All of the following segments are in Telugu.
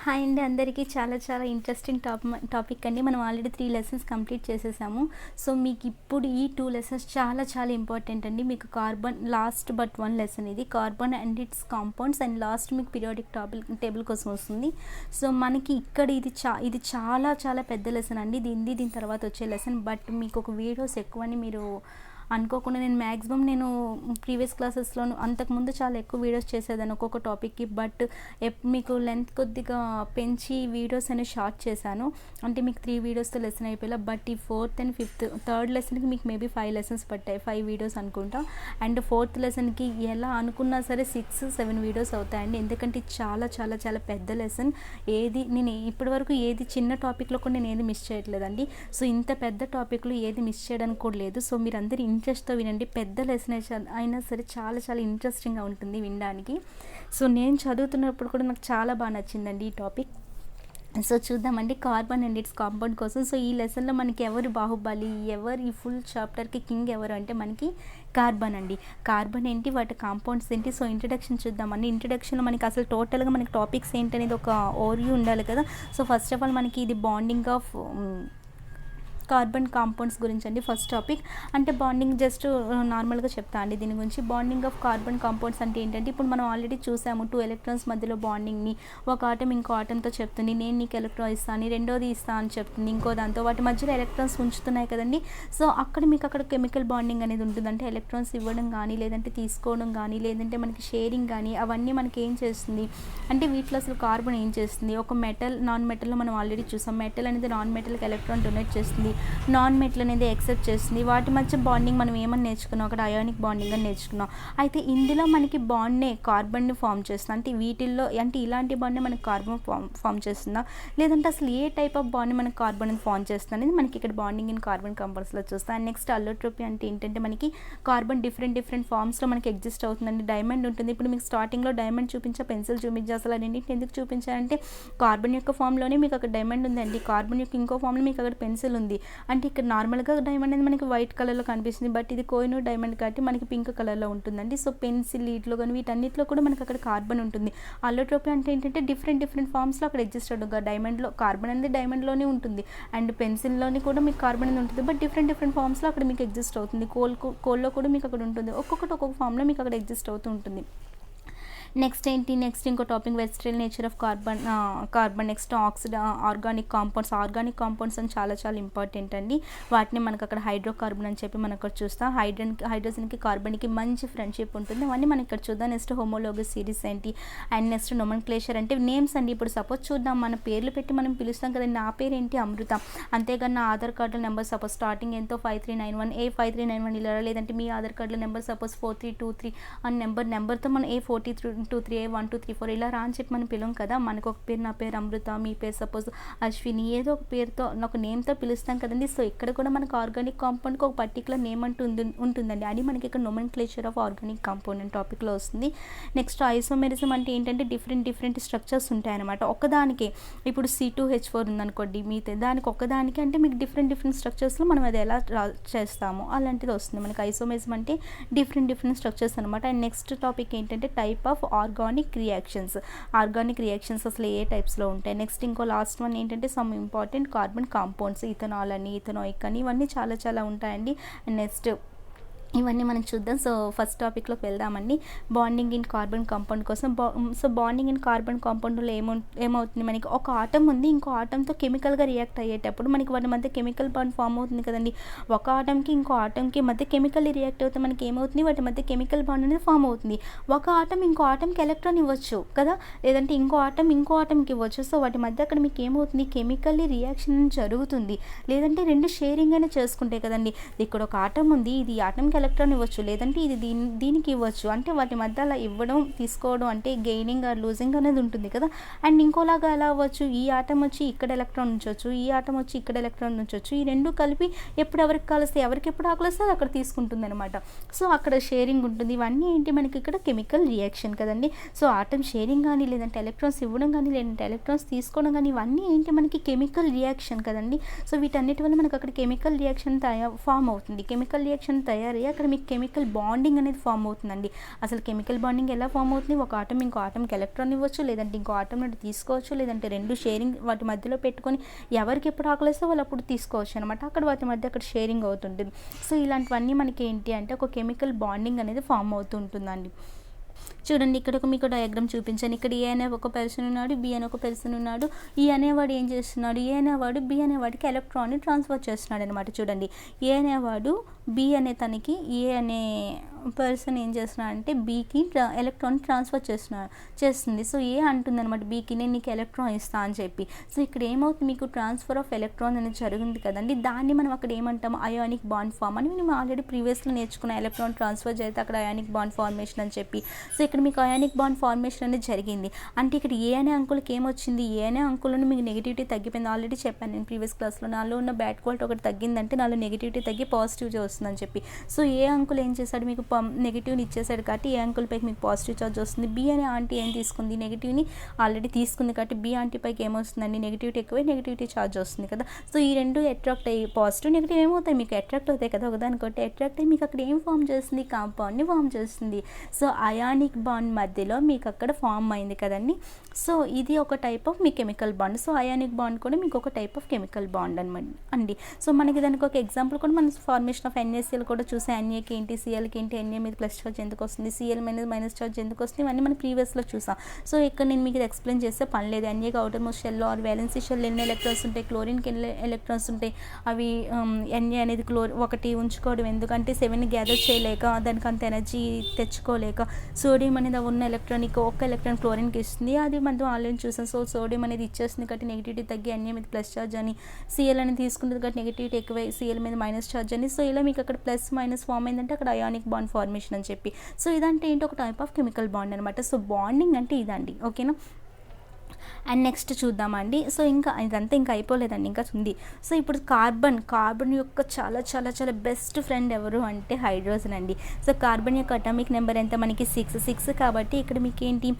హాయ్ అండి అందరికీ చాలా చాలా ఇంట్రెస్టింగ్ టాపిక్ అండి. మనం ఆల్రెడీ 3 లెసన్స్ కంప్లీట్ చేసేసాము. సో మీకు ఇప్పుడు ఈ 2 లెసన్స్ చాలా చాలా ఇంపార్టెంట్ అండి. మీకు కార్బన్ లాస్ట్ బట్ 1 లెసన్ ఇది carbon and it's compounds and last మీకు పీరియాడిక్ టేబుల్ కోసం వస్తుంది. సో మనకి ఇక్కడ ఇది చాలా చాలా పెద్ద లెసన్ అండి. దీని తర్వాత వచ్చే లెసన్. బట్ మీకు ఒక వీడియోస్ ఎక్కువని మీరు అనుకోకుండా నేను ప్రీవియస్ క్లాసెస్లోను అంతకుముందు చాలా ఎక్కువ వీడియోస్ చేసేదాన్ని ఒక్కొక్క టాపిక్కి. బట్ మీకు లెంత్ కొద్దిగా పెంచి వీడియోస్ అనేవి షార్ట్ చేశాను. అంటే మీకు 3 వీడియోస్తో లెసన్ అయిపోయేలా. బట్ ఈ 4th and 5th థర్డ్ లెసన్కి మీకు మేబీ 5 లెసన్స్ పట్టాయి, 5 వీడియోస్ అనుకుంటా. అండ్ 4th లెసన్కి ఎలా అనుకున్నా సరే 6-7 వీడియోస్ అవుతాయండి. ఎందుకంటే చాలా చాలా చాలా పెద్ద లెసన్. నేను ఇప్పటివరకు ఏది చిన్న టాపిక్లో కూడా నేను ఏది మిస్ చేయట్లేదండి. సో ఇంత పెద్ద టాపిక్లో ఏది మిస్ చేయడానికి కూడా లేదు. సో మీరందరూ ఇంట్రెస్ట్తో వినండి. పెద్ద లెసన్ అయినా సరే చాలా చాలా ఇంట్రెస్టింగ్గా ఉంటుంది వినడానికి. సో నేను చదువుతున్నప్పుడు కూడా నాకు చాలా బాగా నచ్చిందండి ఈ టాపిక్. సో చూద్దామండి కార్బన్ అండ్ ఇట్స్ కాంపౌండ్ కోసం. సో ఈ లెసన్లో మనకి ఎవరు బాహుబలి, ఈ ఫుల్ చాప్టర్కి కింగ్ ఎవరు అంటే మనకి కార్బన్ అండి. కార్బన్ ఏంటి, వాటి కాంపౌండ్స్ ఏంటి. సో ఇంట్రడక్షన్ చూద్దామండి. ఇంట్రడక్షన్లో మనకి అసలు టోటల్గా మనకి టాపిక్స్ ఏంటి అనేది ఒక ఓవర్వ్యూ ఉండాలి కదా. సో ఫస్ట్ ఆఫ్ ఆల్ మనకి ఇది బాండింగ్ ఆఫ్ కార్బన్ కాంపౌండ్స్ గురించి అండి. ఫస్ట్ టాపిక్ అంటే బాండింగ్ జస్ట్ నార్మల్గా చెప్తా అండి దీని గురించి. బాండింగ్ ఆఫ్ కార్బన్ కాంపౌండ్స్ అంటే ఏంటంటే ఇప్పుడు మనం ఆల్రెడీ చూసాము 2 ఎలక్ట్రాన్స్ మధ్యలో బాండింగ్ని. ఒక ఆటం ఇంకో ఆటంతో చెప్తుంది నేను నీకు ఎలక్ట్రాన్ ఇస్తాను, రెండోది ఇస్తా అని చెప్తుంది ఇంకో దాంతో. వాటి మధ్యలో ఎలక్ట్రాన్స్ ఉంచుతున్నాయి కదండి. సో అక్కడ కెమికల్ బాండింగ్ అనేది ఉంటుంది. అంటే ఎలక్ట్రాన్స్ ఇవ్వడం కానీ, లేదంటే తీసుకోవడం కానీ, లేదంటే మనకి షేరింగ్ కానీ అవన్నీ మనకి ఏం చేస్తుంది అంటే వీటిలో అసలు కార్బన్ ఏం చేస్తుంది. ఒక మెటల్ నాన్ మెటల్లో మనం ఆల్రెడీ చూసాం. మెటల్ అనేది నాన్ మెటల్కి ఎలక్ట్రాన్ డొనేట్ చేస్తుంది, నాన్ మెటల్ అనేది యాక్సెప్ట్ చేస్తుంది. వాటి మధ్య బాండింగ్ మనం ఏమని నేర్చుకున్నాం, అక్కడ అయానిక్ బాండింగ్ అని నేర్చుకున్నాం. అయితే ఇందులో మనకి బాండ్నే కార్బన్ని ఫామ్ చేస్తుంది. అంటే వీటిల్లో అంటే ఇలాంటి బాండ్నే మనకి కార్బన్ ఫామ్ చేస్తుందా, లేదంటే అసలు ఏ టైప్ ఆఫ్ బాండ్ని మనకి కార్బన్ ఫామ్ చేస్తుంది అనేది మనకి ఇక్కడ బాండింగ్ ఇన్ కార్బన్ కాంపౌండ్స్లో చూస్తాం. అండ్ నెక్స్ట్ అల్లోట్రోపీ అంటే ఏంటంటే మనకి కార్బన్ డిఫరెంట్ ఫామ్స్లో మనకి ఎగ్జిస్ట్ అవుతుందండి. డైమండ్ ఉంటుంది. ఇప్పుడు మీకు స్టార్టింగ్లో డైమండ్ చూపించా, పెన్సిల్ చూపించా. అసలు రెండింటిని ఎందుకు చూపించారంటే కార్బన్ యొక్క ఫామ్లోనే మీకు అక్కడ డైమండ్ ఉందండి, కార్బన్ యొక్క ఇంకో ఫామ్లో మీకు అక్కడ పెన్సిల్ ఉంది. అంటే ఇక్కడ నార్మల్గా డైమండ్ అనేది మనకి వైట్ కలర్లో కనిపిస్తుంది. బట్ ఇది కోహినూర్ డైమండ్ కాబట్టి మనకి పింక్ కలర్లో ఉంటుందండి. సో పెన్సిల్ వీటిలో కానీ వీటన్నిటిలో కూడా మనకి అక్కడ కార్బన్ ఉంటుంది. అల్లోట్రోపీ అంటే ఏంటంటే డిఫరెంట్ ఫామ్స్లో అక్కడ ఎగ్జిస్ట్ అవుతుంది. డైమండ్లో కార్బన్ అనేది డైమండ్లోనే ఉంటుంది, అండ్ పెన్సిల్లోని కూడా మీకు కార్బన్ అనేది ఉంటుంది. బట్ డిఫరెంట్ ఫామ్స్లో అక్కడ మీకు ఎగ్జిస్ట్ అవుతుంది. కోల్లో కూడా మీకు అక్కడ ఉంటుంది. ఒక్కొక్క ఫామ్లో మీకు అక్కడ ఎగ్జిస్ట్ అవుతూ ఉంటుంది. నెక్స్ట్ ఇంకో topic vegetal nature of carbon. Next organic compounds అని చాలా చాలా ఇంపార్టెంట్ అండి. వాటిని మనకు అక్కడ హైడ్రోకార్బన్ అని చెప్పి మనం అక్కడ చూస్తాం. హైడ్రోజన్కి కార్బన్కి మంచి ఫ్రెండ్షిప్ ఉంటుంది. అవన్నీ మనం ఇక్కడ చూద్దాం. నెక్స్ట్ హోమోలోగస్ సిరీస్ ఏంటి, అండ్ నెక్స్ట్ నోమెన్క్లేచర్ అంటే నేమ్స్ అండి. ఇప్పుడు సపోజ్ చూద్దాం, మన పేర్లు పెట్టి మనం పిలుస్తాం కదండి. నా పేరు ఏంటి అమృత, అంతేగాని నా ఆధార్ కార్డులో నెంబర్ సపోజ్ స్టార్టింగ్ ఎంతో 5391 A5391 ఇలా, లేదంటే మీ ఆధార్ కార్డులో నెంబర్ సపోజ్ 4323 అని నెంబర్తో మనం A4323 A1234 ఇలా రా అని చెప్పి మనం పిలవం కదా. మనకు ఒక పేరు, నా పేరు అమృత, మీ పేరు సపోజ్ అశ్విని, ఏదో ఒక పేరుతో ఒక నేమ్తో పిలుస్తాం కదండి. సో ఇక్కడ కూడా మనకు ఆర్గానిక్ కాంపౌండ్కి ఒక పర్టికులర్ నేమ్ అంటూ ఉంటుందండి. అది మనకి ఇక్కడ నోమెన్క్లేచర్ ఆఫ్ ఆర్గానిక్ కాంపౌండ్ అని టాపిక్లో వస్తుంది. నెక్స్ట్ ఐసోమెరిజం అంటే ఏంటంటే డిఫరెంట్ స్ట్రక్చర్స్ ఉంటాయన్నమాట. ఒకదానికి ఇప్పుడు C2H4 ఉందనుకోండి, దానికి ఒకదానికి అంటే మీకు డిఫరెంట్ స్ట్రక్చర్స్లో మనం అది ఎలా చేస్తామో అలాంటిది వస్తుంది మనకి. ఐసోమెరిజం అంటే డిఫరెంట్ స్ట్రక్చర్స్ అనమాట. అండ్ నెక్స్ట్ టాపిక్ ఏంటంటే టైప్ ఆఫ్ ఆర్గానిక్ రియాక్షన్స్ అసలు ఏ టైప్స్లో ఉంటాయి. నెక్స్ట్ ఇంకో లాస్ట్ వన్ ఏంటంటే some important carbon compounds, ethanol అని, ఇథనోయిక్ అని, ఇవన్నీ చాలా చాలా ఉంటాయండి. నెక్స్ట్ ఇవన్నీ మనం చూద్దాం. సో ఫస్ట్ టాపిక్లోకి వెళ్దామండి. బాండింగ్ ఇన్ కార్బన్ కాంపౌండ్ కోసం. సో బాండింగ్ ఇన్ కార్బన్ కాంపౌండ్లో ఏమవుతుంది, మనకి ఒక ఆటం ఉంది, ఇంకో ఆటంతో కెమికల్గా రియాక్ట్ అయ్యేటప్పుడు మనకి వాటి మధ్య కెమికల్ బాండ్ ఫామ్ అవుతుంది కదండి. ఒక ఆటంకి ఇంకో ఆటంకి మధ్య కెమికల్ రియాక్ట్ అవుతే మనకి ఏమవుతుంది, వాటి మధ్య కెమికల్ బాండ్ అనేది ఫామ్ అవుతుంది. ఒక ఆటం ఇంకో ఆటంకి ఎలక్ట్రాన్ ఇవ్వచ్చు కదా, లేదంటే ఇంకో ఆటంకి ఇవ్వచ్చు. సో వాటి మధ్య అక్కడ మీకు ఏమవుతుంది, కెమికల్లీ రియాక్షన్ జరుగుతుంది. లేదంటే రెండు షేరింగ్ అయినా చేసుకుంటే కదండి. ఇక్కడ ఒక ఆటం ఉంది, ఇది ఆటంకి ఎలక్ట్రాన్ ఇవ్వచ్చు, లేదంటే ఇది దీనికి ఇవ్వచ్చు. అంటే వాటి మధ్య అలా ఇవ్వడం తీసుకోవడం అంటే గెయినింగ్ ఆర్ లూజింగ్ అనేది ఉంటుంది కదా. అండ్ ఇంకోలాగా ఎలా అవ్వచ్చు, ఈ ఆటం వచ్చి ఇక్కడ ఎలక్ట్రాన్ ఉంచవచ్చు, ఈ ఆటం వచ్చి ఇక్కడ ఎలక్ట్రాన్ ఉంచవచ్చు. ఈ రెండు కలిపి ఎవరికి కలిస్తే ఎవరికి ఎప్పుడు ఆకలిస్తే అది అక్కడ తీసుకుంటుంది అనమాట. సో అక్కడ షేరింగ్ ఉంటుంది. ఇవన్నీ ఏంటి మనకి ఇక్కడ కెమికల్ రియాక్షన్ కదండి. సో ఆటం షేరింగ్ కానీ, లేదంటే ఎలక్ట్రాన్స్ ఇవ్వడం కానీ, లేదంటే ఎలక్ట్రాన్స్ తీసుకోవడం కానీ, ఇవన్నీ ఏంటి మనకి కెమికల్ రియాక్షన్ కదండి. సో వీటన్నిటి వల్ల మనకు అక్కడ కెమికల్ రియాక్షన్ ఫామ్ అవుతుంది. కెమికల్ రియాక్షన్ తయారయ్యాక అక్కడ మీకు కెమికల్ బాండింగ్ అనేది ఫామ్ అవుతుందండి. అసలు కెమికల్ బాండింగ్ ఎలా ఫామ్ అవుతుంది, ఒక ఆటం ఇంకో ఆటంకి ఎలక్ట్రాన్ ఇవ్వచ్చు, లేదంటే ఇంకో ఆటం నుండి తీసుకోవచ్చు, లేదంటే రెండు షేరింగ్ వాటి మధ్యలో పెట్టుకొని ఎవరికి ఎప్పుడు ఆకలిస్తే వాళ్ళు అప్పుడు తీసుకోవచ్చు అనమాట. అక్కడ వాటి మధ్య అక్కడ షేరింగ్ అవుతుంటుంది. సో ఇలాంటివన్నీ మనకి ఏంటి అంటే ఒక కెమికల్ బాండింగ్ అనేది ఫామ్ అవుతూ ఉంటుందండి. చూడండి ఇక్కడ మీకు డయాగ్రామ్ చూపించాను. ఇక్కడ ఏ అనే ఒక పర్సన్ ఉన్నాడు, బి అనే ఒక పర్సన్ ఉన్నాడు. ఈ అనేవాడు ఏం చేస్తున్నాడు, ఏ అనేవాడు బి అనేవాడికి ఎలక్ట్రాన్ని ట్రాన్స్ఫర్ చేస్తున్నాడు అనమాట. చూడండి ఏ అనేవాడు బి అనే తనకి ఏ అనే పర్సన్ ఏం చేస్తున్నాడంటే బీకి ఎలక్ట్రాన్ ట్రాన్స్ఫర్ చేస్తుంది. సో ఏ అంటుంది అనమాట బీకి, నేను నీకు ఎలక్ట్రాన్ ఇస్తా అని చెప్పి. సో ఇక్కడ ఏమవుతుంది, మీకు ట్రాన్స్ఫర్ ఆఫ్ ఎలక్ట్రాన్ అనేది జరిగింది కదండి. దాన్ని మనం అక్కడ ఏమంటాము, అయానిక్ బాండ్ ఫామ్ అని మేము ఆల్రెడీ ప్రీవియస్లో నేర్చుకున్న ఎలక్ట్రాన్ ట్రాన్స్ఫర్ చేస్తే అక్కడ అయానిక్ బాండ్ ఫార్మేషన్ అని చెప్పి. సో ఇక్కడ మీకు అయానిక్ బాండ్ ఫార్మేషన్ అనేది జరిగింది. అంటే ఇక్కడ ఏ అనే అంకుల్కి ఏమొచ్చింది, ఏ అనే అంకుల్లో మీకు నెగిటివిటీ తగ్గిపోయింది. ఆల్రెడీ చెప్పాను నేను ప్రీవియస్ క్లాస్లో, నాలో ఉన్న బ్యాడ్ క్వాలిటీ ఒకటి తగ్గిందంటే నాలో నెగిటివిటీ తగ్గి పాజిటివ్ వస్తుందని చెప్పి. సో ఏ అంకుల్ ఏం చేశాడు, మీకు నెగిటివ్ని ఇచ్చేసాడు కాబట్టి ఏ అంకుల్ పైకి మీకు పాజిటివ్ చార్జ్ వస్తుంది. బి అనే ఆంటీ ఏం తీసుకుంది, నెగిటివ్ని ఆల్రెడీ తీసుకుంది కాబట్టి బి ఆంటీ పైకి ఏమొస్తుందండి, నెగిటివిటీ ఎక్కువై నెగిటివిటీ చార్జ్ వస్తుంది కదా. సో ఈ రెండు అట్రాక్ట్ అయ్యి పాజిటివ్ నెగిటివ్ ఏమవుతాయి, మీకు అట్రాక్ట్ అవుతాయి కదా ఒకదానికొకటి. అట్రాక్ట్ అయ్యి మీకు అక్కడ ఏం ఫామ్ చేస్తుంది, కాంపౌండ్ని ఫామ్ చేస్తుంది. సో అయానిక్ బాండ్ మధ్యలో మీకు అక్కడ ఫామ్ అయింది కదండి. సో ఇది ఒక type of me chemical bond. So ionic bond కూడా మీకు ఒక టైప్ ఆఫ్ కెమికల్ బాండ్ అనమాట అండి. సో మనకి దానికి ఒక ఎగ్జాంపుల్ కూడా మనం ఫార్మేషన్ ఆఫ్ NaCl కూడా చూసే, NAకి ఏంటి, సిఎల్కి ఏంటి, Na మీద ప్లస్ చార్జ్ ఎందుకు వస్తుంది, సిఎల్ మీద మైనస్ చార్జ్ ఎందుకు వస్తుంది, ఇవన్నీ మనం ప్రీవియస్లో చూసాం. సో ఇక్కడ నేను మీకు ఎక్స్ప్లెయిన్ చేస్తే పని లేదు. NAకి outer most shell or valency shell ఎన్ని ఎలక్ట్రాన్స్ ఉంటాయి, క్లోరిన్కి ఎన్ని ఎలక్ట్రాన్స్ ఉంటాయి, అవి Na అనేది ఒకటి ఉంచుకోవడం ఎందుకంటే 7ని గ్యాదర్ చేయలేక, దానికి అంత ఎనర్జీ తెచ్చుకోలేక. సోడియం అనేది ఉన్న ఎలక్ట్రానిక్ ఒక్క ఎలక్ట్రాన్ క్లోరిన్కి ఇస్తుంది, అది మనం ఆల్రెడీ చూసాం. సో సోడియం అనేది ఇచ్చేస్తుంది కాబట్టి నెగిటివిటీ తగ్గి Na మీద ప్లస్ చార్జ్ అని, సిఎల్ అనేది తీసుకుంటుంది కాబట్టి నెగిటివిటీ ఎక్కువై సిఎల్ మీద మైనస్ చార్జ్ అని. సో ఇలా మీకు అక్కడ ప్లస్ మైనస్ ఫామ్ అయిందంటే అక్కడ అయానిక్ బాండ్ ఫార్మేషన్ అని చెప్పి. సో ఇదంటే ఏంటి, ఒక టైప్ ఆఫ్ కెమికల్ బాండ్ అనమాట. సో బాండింగ్ అంటే ఇదండి, ఓకేనా. అండ్ నెక్స్ట్ చూద్దామండి. సో ఇంకా ఇదంతా ఇంకా అయిపోలేదండి, ఇంకా ఉంది. సో ఇప్పుడు కార్బన్ యొక్క చాలా చాలా చాలా బెస్ట్ ఫ్రెండ్ ఎవరు అంటే హైడ్రోజన్ అండి. సో కార్బన్ యొక్క అటామిక్ నెంబర్ ఎంత మనకి 6 కాబట్టి ఇక్కడ మీకు ఏంటి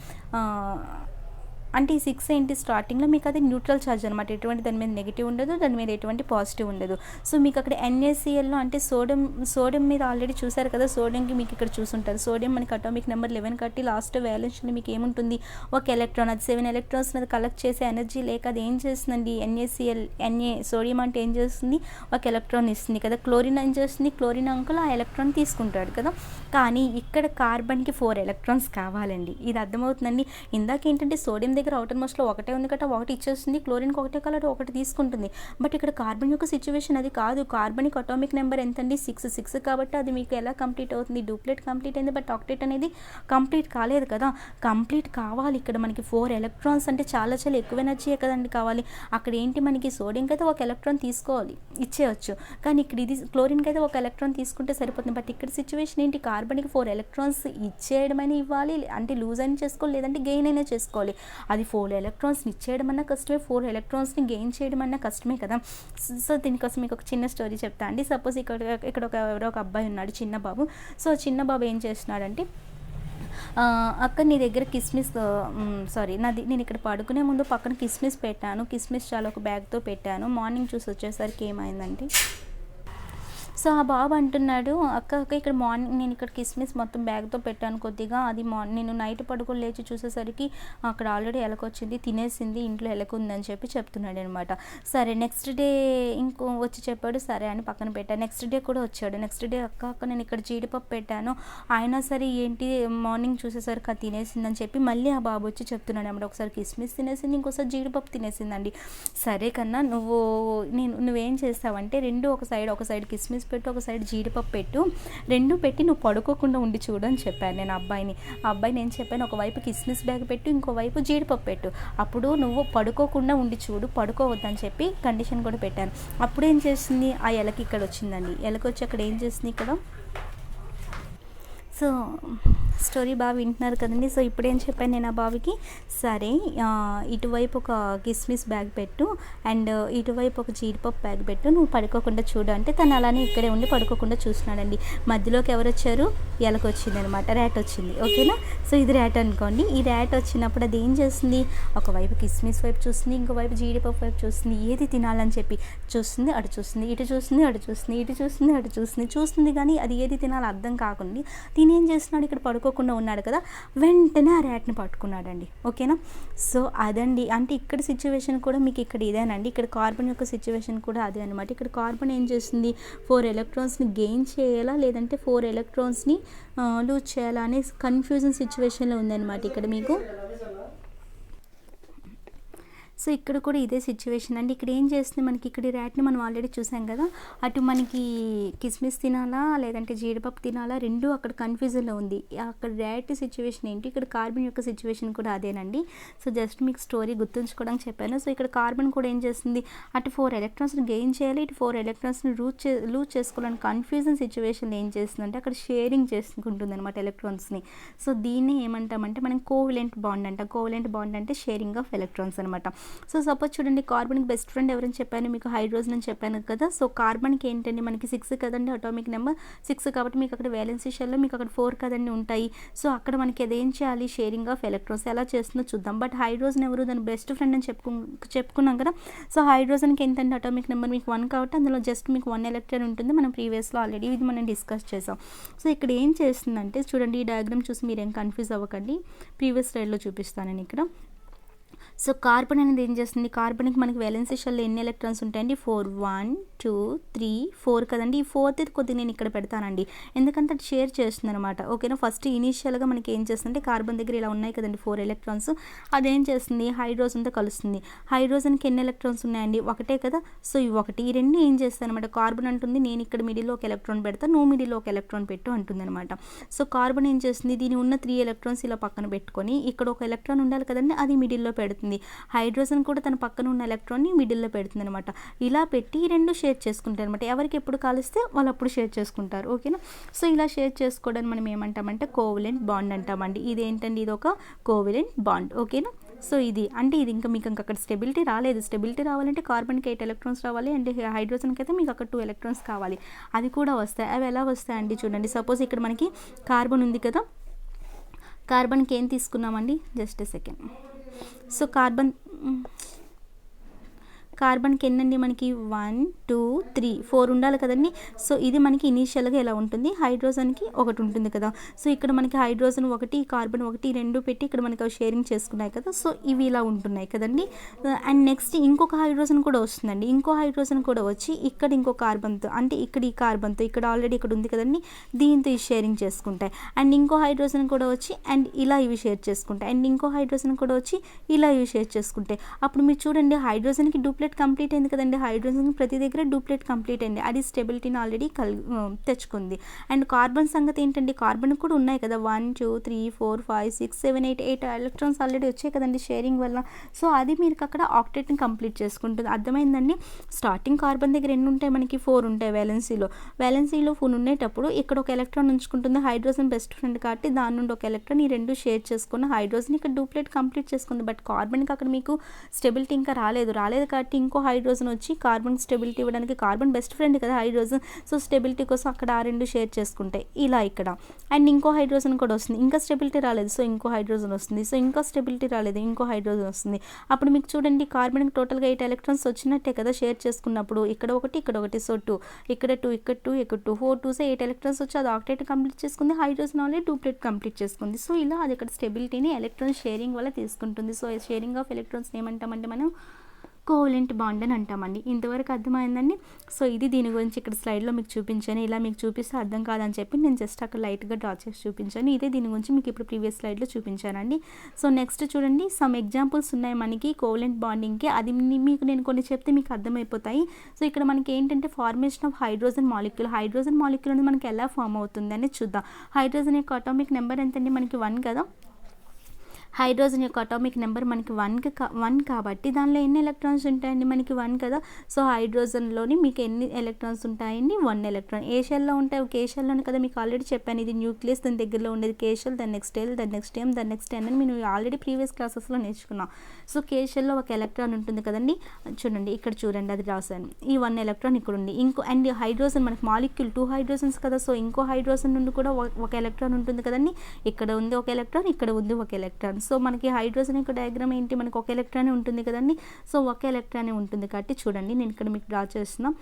అంటే ఈ 6 ఏంటి, స్టార్టింగ్లో మీకు అది న్యూట్రల్ ఛార్జ్ అనమాట. ఎటువంటి దాని మీద నెగిటివ్ ఉండదు, దాని మీద ఎటువంటి పాజిటివ్ ఉండదు. సో మీకు అక్కడ NaClలో అంటే సోడియం మీద ఆల్రెడీ చూసారు కదా. సోడియంకి మీకు ఇక్కడ చూసుంటారు. సోడియం మనకి అటామిక్ నెంబర్ 11 కట్టి లాస్ట్ వ్యాలెన్స్లో మీకు ఏముంటుంది, ఒక ఎలక్ట్రాన్. అది 7 ఎలక్ట్రాన్స్ మీద కలెక్ట్ చేసే ఎనర్జీ లేక అది ఏం చేస్తుందండి, సోడియం అంటే ఏం చేస్తుంది, ఒక ఎలక్ట్రాన్ ఇస్తుంది కదా. క్లోరిన్ ఏం చేస్తుంది, క్లోరిన్ అంకుల్ ఆ ఎలక్ట్రాన్ తీసుకుంటాడు కదా. కానీ ఇక్కడ కార్బన్కి 4 ఎలక్ట్రాన్స్ కావాలండి. ఇది అర్థమవుతుందండి. ఇందాక ఏంటంటే సోడియం దగ్గర అవుటర్ మోస్ట్లో ఒకటే ఉంది కాబట్టి ఒకటి ఇచ్చేస్తుంది, క్లోరిన్కి ఒకటే కలర్ ఒకటి తీసుకుంటుంది. బట్ ఇక్కడ కార్బన్ యొక్క సిచ్యువేషన్ అది కాదు. కార్బన్కి అటామిక్ నెంబర్ ఎంతండి, 6 కాబట్టి అది మీకు ఎలా కంప్లీట్ అవుతుంది, డూప్లెట్ కంప్లీట్ అయింది, బట్ ఆక్టేట్ అనేది కంప్లీట్ కాలేదు కదా. కంప్లీట్ కావాలి ఇక్కడ మనకి 4 ఎలక్ట్రాన్స్ అంటే చాలా చాలా ఎక్కువ ఎనర్జీయే కదండి కావాలి. అక్కడ ఏంటి మనకి సోడియంకి అయితే ఒక ఎలక్ట్రాన్ తీసుకోవాలి, ఇచ్చేయచ్చు. కానీ ఇక్కడ ఇది క్లోరిన్కి అయితే ఒక ఎలక్ట్రాన్ తీసుకుంటే సరిపోతుంది. బట్ ఇక్కడ సిచ్యువేషన్ ఏంటి, కార్బన్కి 4 ఎలక్ట్రాన్స్ ఇచ్చేయడమైనా ఇవ్వాలి, అంటే లూజ్ అయినా చేసుకోవాలి, లేదంటే గెయిన్ అయినా చేసుకోవాలి. అది 4 ఎలక్ట్రాన్స్ని ఇచ్చేయడం అన్నా కష్టమే, 4 ఎలక్ట్రాన్స్ని గెయిన్ చేయడం అన్నా కష్టమే కదా. సో దీనికోసం మీకు ఒక చిన్న స్టోరీ చెప్తా అండి. సపోజ్ ఇక్కడ ఎవరో ఒక అబ్బాయి ఉన్నాడు, చిన్న బాబు. సో చిన్న బాబు ఏం చేస్తున్నాడంటే, అక్క నీ దగ్గర నేను ఇక్కడ పడుకునే ముందు పక్కన కిస్మిస్ పెట్టాను, కిస్మిస్ చాలా ఒక బ్యాగ్తో పెట్టాను, మార్నింగ్ చూసి వచ్చేసరికి ఏమైందంటే. సో ఆ బాబు అంటున్నాడు, అక్క ఇక్కడ మార్నింగ్ నేను ఇక్కడ కిస్మిస్ మొత్తం బ్యాగ్తో పెట్టాను కొద్దిగా, అది నేను నైట్ పడుకొని లేచి చూసేసరికి అక్కడ ఆల్రెడీ ఎలకొచ్చింది, తినేసింది, ఇంట్లో ఎలకుందని చెప్పి చెప్తున్నాడు అనమాట. సరే నెక్స్ట్ డే ఇంకో వచ్చి చెప్పాడు, సరే అని పక్కన పెట్టాను. నెక్స్ట్ డే కూడా వచ్చాడు. నెక్స్ట్ డే అక్క నేను ఇక్కడ జీడిపప్పు పెట్టాను, అయినా సరే ఏంటి మార్నింగ్ చూసేసరికి అది తినేసిందని చెప్పి మళ్ళీ ఆ బాబు వచ్చి చెప్తున్నాడు అనమాట. ఒకసారి కిస్మిస్ తినేసింది, ఇంకోసారి జీడిపప్పు తినేసిందండి. సరే కన్నా నువ్వేం చేస్తావంటే రెండు ఒక సైడ్ కిస్మిస్ పెట్టు, ఒక సైడ్ జీడిపప్పు పెట్టు, రెండు పెట్టి నువ్వు పడుకోకుండా ఉండి చూడు అని చెప్పాను నేను అబ్బాయిని ఏం చెప్పాను, ఒకవైపు కిస్మిస్ బ్యాగ్ పెట్టు, ఇంకోవైపు జీడిపప్పు పెట్టు, అప్పుడు నువ్వు పడుకోకుండా ఉండి చూడు, పడుకోవద్దని చెప్పి కండిషన్ కూడా పెట్టాను. అప్పుడు ఏం చేస్తుంది, ఆ ఎలకి ఇక్కడ వచ్చిందండి. ఎలకి వచ్చి అక్కడ ఏం చేస్తుంది, ఇక్కడ స్టోరీ బాగా వింటున్నారు కదండి. సో ఇప్పుడేం చెప్పాను నేను ఆ బావికి, సరే ఇటువైపు ఒక కిస్మిస్ బ్యాగ్ పెట్టు అండ్ ఇటువైపు ఒక జీడిపప్పు బ్యాగ్ పెట్టు, నువ్వు పడుకోకుండా చూడు అంటే తను అలానే ఇక్కడే ఉండి పడుకోకుండా చూస్తున్నాడండి. మధ్యలోకి ఎవరు వచ్చారు, ఎలక వచ్చింది అనమాట, ర్యాట్ వచ్చింది. ఓకేనా, సో ఇది ర్యాట్ అనుకోండి. ఈ ర్యాట్ వచ్చినప్పుడు అది ఏం చేస్తుంది, ఒకవైపు కిస్మిస్ వైపు చూస్తుంది, ఇంకోవైపు జీడిపప్పు వైపు చూస్తుంది, ఏది తినాలని చెప్పి చూస్తుంది, అటు చూస్తుంది, ఇటు చూస్తుంది, అటు చూస్తుంది, ఇటు చూస్తుంది, అటు చూస్తుంది కానీ అది ఏది తినాలో అర్థం కాకుండా తినేం చేస్తున్నాడు, ఇక్కడ పడుకోకుండా ఉన్నాడు కదా, వెంటనే ఆ ర్యాట్ని పట్టుకున్నాడండి. ఓకేనా, సో అదండి. అంటే ఇక్కడ సిచ్యువేషన్ కూడా మీకు ఇక్కడ ఇదేనండి, ఇక్కడ కార్బన్ యొక్క సిచ్యువేషన్ కూడా అదే అనమాట. ఇక్కడ కార్బన్ ఏం చేస్తుంది, 4 ఎలక్ట్రాన్స్ని గెయిన్ చేయాలా లేదంటే 4 ఎలక్ట్రాన్స్ని లూజ్ చేయాలా అనే కన్ఫ్యూజన్ సిచ్యువేషన్లో ఉందన్నమాట ఇక్కడ మీకు. సో ఇక్కడ కూడా ఇదే సిచ్యువేషన్ అండి. ఇక్కడ ఏం చేస్తుంది, మనకి ఇక్కడ ర్యాట్ని మనం ఆల్రెడీ చూసాం కదా, అటు మనకి కిస్మిస్ తినాలా లేదంటే జీడిపప్పు తినాలా, రెండు అక్కడ కన్ఫ్యూజన్లో ఉంది. అక్కడ ర్యాట్ సిచ్యువేషన్ ఏంటి, ఇక్కడ కార్బన్ యొక్క సిచ్యువేషన్ కూడా అదేనండి. సో జస్ట్ మీకు స్టోరీ గుర్తుంచుకోవడానికి చెప్పాను. సో ఇక్కడ కార్బన్ కూడా ఏం చేస్తుంది, అటు 4 ఎలక్ట్రాన్స్ని గెయిన్ చేయాలి, ఇటు 4 ఎలక్ట్రాన్స్ని లూజ్ చేసుకోవాలని కన్ఫ్యూజన్ సిచ్యువేషన్లో ఏం చేస్తుందంటే అక్కడ షేరింగ్ చేసుకుంటుంది అనమాట ఎలక్ట్రాన్స్ని. సో దీన్ని ఏమంటామంటే మనం కోవలెంట్ బాండ్ అంటాం. కోవలెంట్ బాండ్ అంటే షేరింగ్ ఆఫ్ ఎలక్ట్రాన్స్ అనమాట. సో సపోజ్ చూడండి, కార్బన్కి బెస్ట్ ఫ్రెండ్ ఎవరని చెప్పాను మీకు, హైడ్రోజన్ అని చెప్పాను కదా. సో కార్బన్కి ఏంటండి, మనకి 6 కదండి అటామిక్ నెంబర్ 6 కాబట్టి మీకు అక్కడ వ్యాలెన్సీ షెల్లో మీకు అక్కడ 4 కదండి ఉంటాయి. సో అక్కడ మనకి అదేం చేయాలి, షేరింగ్ ఆఫ్ ఎలక్ట్రాన్స్ ఎలా చేస్తుందో చూద్దాం. బట్ హైడ్రోజన్ ఎవరు, దాని బెస్ట్ ఫ్రెండ్ అని చెప్పుకున్నాం కదా. సో హైడ్రోజన్కి ఏంటంటే అటామిక్ నెంబర్ మీకు 1 కాబట్టి అందులో జస్ట్ మీకు 1 ఎలక్ట్రాన్ ఉంటుంది. మనం ప్రీవియస్లో ఆల్రెడీ ఇది మనం డిస్కస్ చేసాం. సో ఇక్కడ ఏం చేస్తుందంటే చూడండి, ఈ డయాగ్రామ్ చూసి మీరేం కన్ఫ్యూజ్ అవ్వకండి, ప్రీవియస్ స్లైడ్లో చూపిస్తాను నేను ఇక్కడ. సో కార్బన్ అనేది ఏం చేస్తుంది, కార్బన్కి మనకి వ్యాలెన్సీ షెల్లో ఎన్ని ఎలక్ట్రాన్స్ ఉంటాయండి, 4 1 2 3 4 కదండి. ఈ 4th కొద్దిగా నేను ఇక్కడ పెడతానండి, ఎందుకంటే అది షేర్ చేస్తుంది అనమాట. ఓకేనా, ఫస్ట్ ఇనీషియల్గా మనకి ఏం చేస్తుందంటే కార్బన్ దగ్గర ఇలా ఉన్నాయి కదండి 4 ఎలక్ట్రాన్స్, అదేం చేస్తుంది, హైడ్రోజన్తో కలుస్తుంది. హైడ్రోజన్కి ఎన్ని ఎలక్ట్రాన్స్ ఉన్నాయండి, ఒకటే కదా. సో ఇవి ఒకటి, ఈ రెండు ఏం చేస్తాను అనమాట, కార్బన్ అంటుంది నేను ఇక్కడ మిడిల్లో ఒక ఎలక్ట్రాన్ పెడతా, నువ్వు మిడిల్లో ఒక ఎలక్ట్రాన్ పెట్టు అంటుంది అనమాట. సో కార్బన్ ఏం చేస్తుంది, దీని ఉన్న 3 ఎలక్ట్రాన్స్ ఇలా పక్కన పెట్టుకొని ఇక్కడ ఒక ఎలక్ట్రాన్ ఉండాలి కదండి, అది మిడిల్లో పెడుతుంది. హైడ్రోజన్ కూడా తన పక్కన ఉన్న ఎలక్ట్రాన్ని మిడిల్లో పెడుతుంది అనమాట. ఇలా పెట్టి ఈ రెండు షేర్ చేసుకుంటారు అనమాట. ఎవరికి ఎప్పుడు కాలిస్తే వాళ్ళు అప్పుడు షేర్ చేసుకుంటారు. ఓకేనా, సో ఇలా షేర్ చేసుకోవడానికి మనం ఏమంటామంటే కోవలెంట్ బాండ్ అంటామండి. ఇదేంటండి, ఇది ఒక కోవలెంట్ బాండ్. ఓకేనా, సో ఇది అంటే ఇది ఇంకా మీకు అక్కడ స్టెబిలిటీ రాలేదు. స్టెబిలిటీ రావాలంటే కార్బన్కి 8 ఎలక్ట్రాన్స్ రావాలి అండ్ హైడ్రోజన్కి అయితే మీకు అక్కడ 2 ఎలక్ట్రాన్స్ కావాలి. అది కూడా వస్తాయి. అవి ఎలా వస్తాయండి చూడండి, సపోజ్ ఇక్కడ మనకి కార్బన్ ఉంది కదా, కార్బన్కి ఏం తీసుకున్నామండి, జస్ట్ ఎ సెకండ్. సో కార్బన్కి ఎన్నండి మనకి 1 2 3 4 ఉండాలి కదండి. సో ఇది మనకి ఇనీషియల్గా ఎలా ఉంటుంది, హైడ్రోజన్కి ఒకటి ఉంటుంది కదా. సో ఇక్కడ మనకి హైడ్రోజన్ ఒకటి, కార్బన్ ఒకటి, రెండు పెట్టి ఇక్కడ మనకి అవి షేరింగ్ చేసుకున్నాయి కదా. సో ఇవి ఇలా ఉంటున్నాయి కదండి. అండ్ నెక్స్ట్ ఇంకొక హైడ్రోజన్ కూడా వస్తుందండి. ఇంకో హైడ్రోజన్ కూడా వచ్చి ఇక్కడ ఇంకో కార్బన్తో, అంటే ఇక్కడ ఈ కార్బన్తో ఇక్కడ ఆల్రెడీ ఇక్కడ ఉంది కదండి, దీంతో ఈ షేరింగ్ చేసుకుంటాయి. అండ్ ఇంకో హైడ్రోజన్ కూడా వచ్చి అండ్ ఇలా ఇవి షేర్ చేసుకుంటాయి. అండ్ ఇంకో హైడ్రోజన్ కూడా వచ్చి ఇలా ఇవి షేర్ చేసుకుంటాయి. అప్పుడు మీరు చూడండి, హైడ్రోజన్కి డూప్లెట్ కంప్లీట్ అయింది కదండి, హైడ్రోజన్ ప్రతి దగ్గర డూప్లెట్ కంప్లీట్ అయింది, అది స్టెబిలిటీని ఆల్రెడీ తెచ్చుకుంది. అండ్ కార్బన్ సంగతి ఏంటండి, కార్బన్ కూడా ఉన్నాయి కదా 1 2 3 4 5 6 7 8 ఎలక్ట్రాన్స్ ఆల్రెడీ వచ్చాయి కదండి షేరింగ్ వల్ల. సో అది మీరు అక్కడ ఆక్టేట్ని కంప్లీట్ చేసుకుంటుంది. అర్థమైందండి. స్టార్టింగ్ కార్బన్ దగ్గర ఎన్ని ఉంటాయి, మనకి 4 ఉంటాయి వ్యాలెన్సీలో 4 ఉండేటప్పుడు ఇక్కడ ఒక ఎలక్ట్రాన్ ఉంచుకుంటుంది. హైడ్రోజన్ బెస్ట్ ఫ్రెండ్ కాబట్టి దాని నుండి ఒక ఎలక్ట్రాన్ ఈ రెండు షేర్ చేసుకున్న హైడ్రోజన్ ఇక్కడ డూప్లెట్ కంప్లీట్ చేసుకుంది. బట్ కార్బన్కి అక్కడ మీకు స్టెబిలిటీ ఇంకా రాలేదు కాబట్టి ఇంకో హైడ్రోజన్ వచ్చి కార్బన్ స్టెబిలిటీ ఇవ్వడానికి, కార్బన్ బెస్ట్ ఫ్రెండ్ కదా హైడ్రోజన్, సో స్టెబిలిటీ కోసం అక్కడ ఆ రెండు షేర్ చేసుకుంటాయి ఇలా ఇక్కడ. అండ్ ఇంకో హైడ్రోజన్ కూడా వస్తుంది, ఇంకా స్టెబిలిటీ రాలేదు, సో ఇంకో హైడ్రోజన్ వస్తుంది. సో ఇంకా స్టెబిలిటీ రాలేదు, ఇంకో హైడ్రోజన్ వస్తుంది. అప్పుడు మీకు చూడండి, కార్బన్కి టోటల్గా 8 ఎలక్ట్రాన్స్ వచ్చినట్టే కదా షేర్ చేసుకున్నప్పుడు, ఇక్కడ ఒకటి ఇక్కడ ఒకటి, సో 2 ఇక్కడ 2 ఇక్కడ 2 ఇక్కడ 2 4 2 8 ఎలక్ట్రాన్స్ వచ్చి అది ఆక్టేట్ కంప్లీట్ చేసుకుంది. హైడ్రోజన్ ఆల్రెడీ డూప్లెట్ కంప్లీట్ చేసుకుంది. సో ఇలా అది ఇక్కడ స్టెబిలిటీని ఎలక్ట్రాన్ షేరింగ్ వల్ల తీసుకుంటుంది. సో షేరింగ్ ఆఫ్ ఎలక్ట్రాన్స్ ఏమంటామంటే మనం కోవలెంట్ బాండ్ అని అంటామండి. ఇంతవరకు అర్థమైందండి. సో ఇది దీని గురించి ఇక్కడ స్లైడ్లో మీకు చూపించాను. ఇలా మీకు చూపిస్తే అర్థం కాదని చెప్పి నేను జస్ట్ అక్కడ లైట్గా డ్రా చేసి చూపించాను. ఇదే దీని గురించి మీకు ఇప్పుడు ప్రీవియస్ స్లైడ్లో చూపించానండి. సో నెక్స్ట్ చూడండి, సమ్ ఎగ్జాంపుల్స్ ఉన్నాయి మనకి కోవలెంట్ బాండింగ్కి. అది మీకు నేను కొన్ని చెప్తే మీకు అర్థమైపోతాయి. సో ఇక్కడ మనకి ఏంటంటే ఫార్మేషన్ ఆఫ్ హైడ్రోజన్ మాలిక్యూల్ అనేది మనకి ఎలా ఫామ్ అవుతుంది అనేది చూద్దాం. హైడ్రోజన్ యొక్క అటామిక్ నెంబర్ ఎంతండి, మనకి 1 కదా. హైడ్రోజన్ యొక్క అటామిక్ నెంబర్ మనకి 1 కాబట్టి దానిలో ఎన్ని ఎలక్ట్రాన్స్ ఉంటాయండి, మనకి 1 కదా. సో హైడ్రోజన్లోని మీకు ఎన్ని ఎలక్ట్రాన్స్ ఉంటాయండి, 1 ఎలక్ట్రాన్. ఏ షెల్లో ఉంటాయి, ఒక ఏ షెల్లోనే కదా మీకు ఆల్రెడీ చెప్పాను, ఇది న్యూక్లియస్, దాని దగ్గరలో ఉండేది కే షెల్, దాని నెక్స్ట్ ఎల్, దాని నెక్స్ట్ ఎం, దాని నెక్స్ట్ ఎన్ అని మేము ఆల్రెడీ ప్రీవియస్ క్లాసెస్లో నేర్చుకున్నాం. సో కే షెల్లో ఒక ఎలక్ట్రాన్ ఉంటుంది కదండి, చూడండి ఇక్కడ చూడండి అది రాశాను. ఈ 1 ఎలక్ట్రాన్ ఇక్కడ ఉంది. అండ్ హైడ్రోజన్ మనకి మాలిక్యూల్ 2 హైడ్రోజన్స్ కదా. సో ఇంకో హైడ్రోజన్ నుండి కూడా ఒక ఎలక్ట్రాన్ ఉంటుంది కదండి, ఇక్కడ ఉంది ఒక ఎలక్ట్రాన్, ఇక్కడ ఉంది ఒక ఎలక్ట్రాన్. సో మనకి హైడ్రోజన్ యొక్క డయాగ్రామ్ ఏంటి, మనకి ఒక ఎలక్ట్రానే ఉంటుంది కదండి. సో ఒక ఎలక్ట్రానే ఉంటుంది కాబట్టి చూడండి నేను ఇక్కడ మీకు డ్రా చేస్తున్నాం.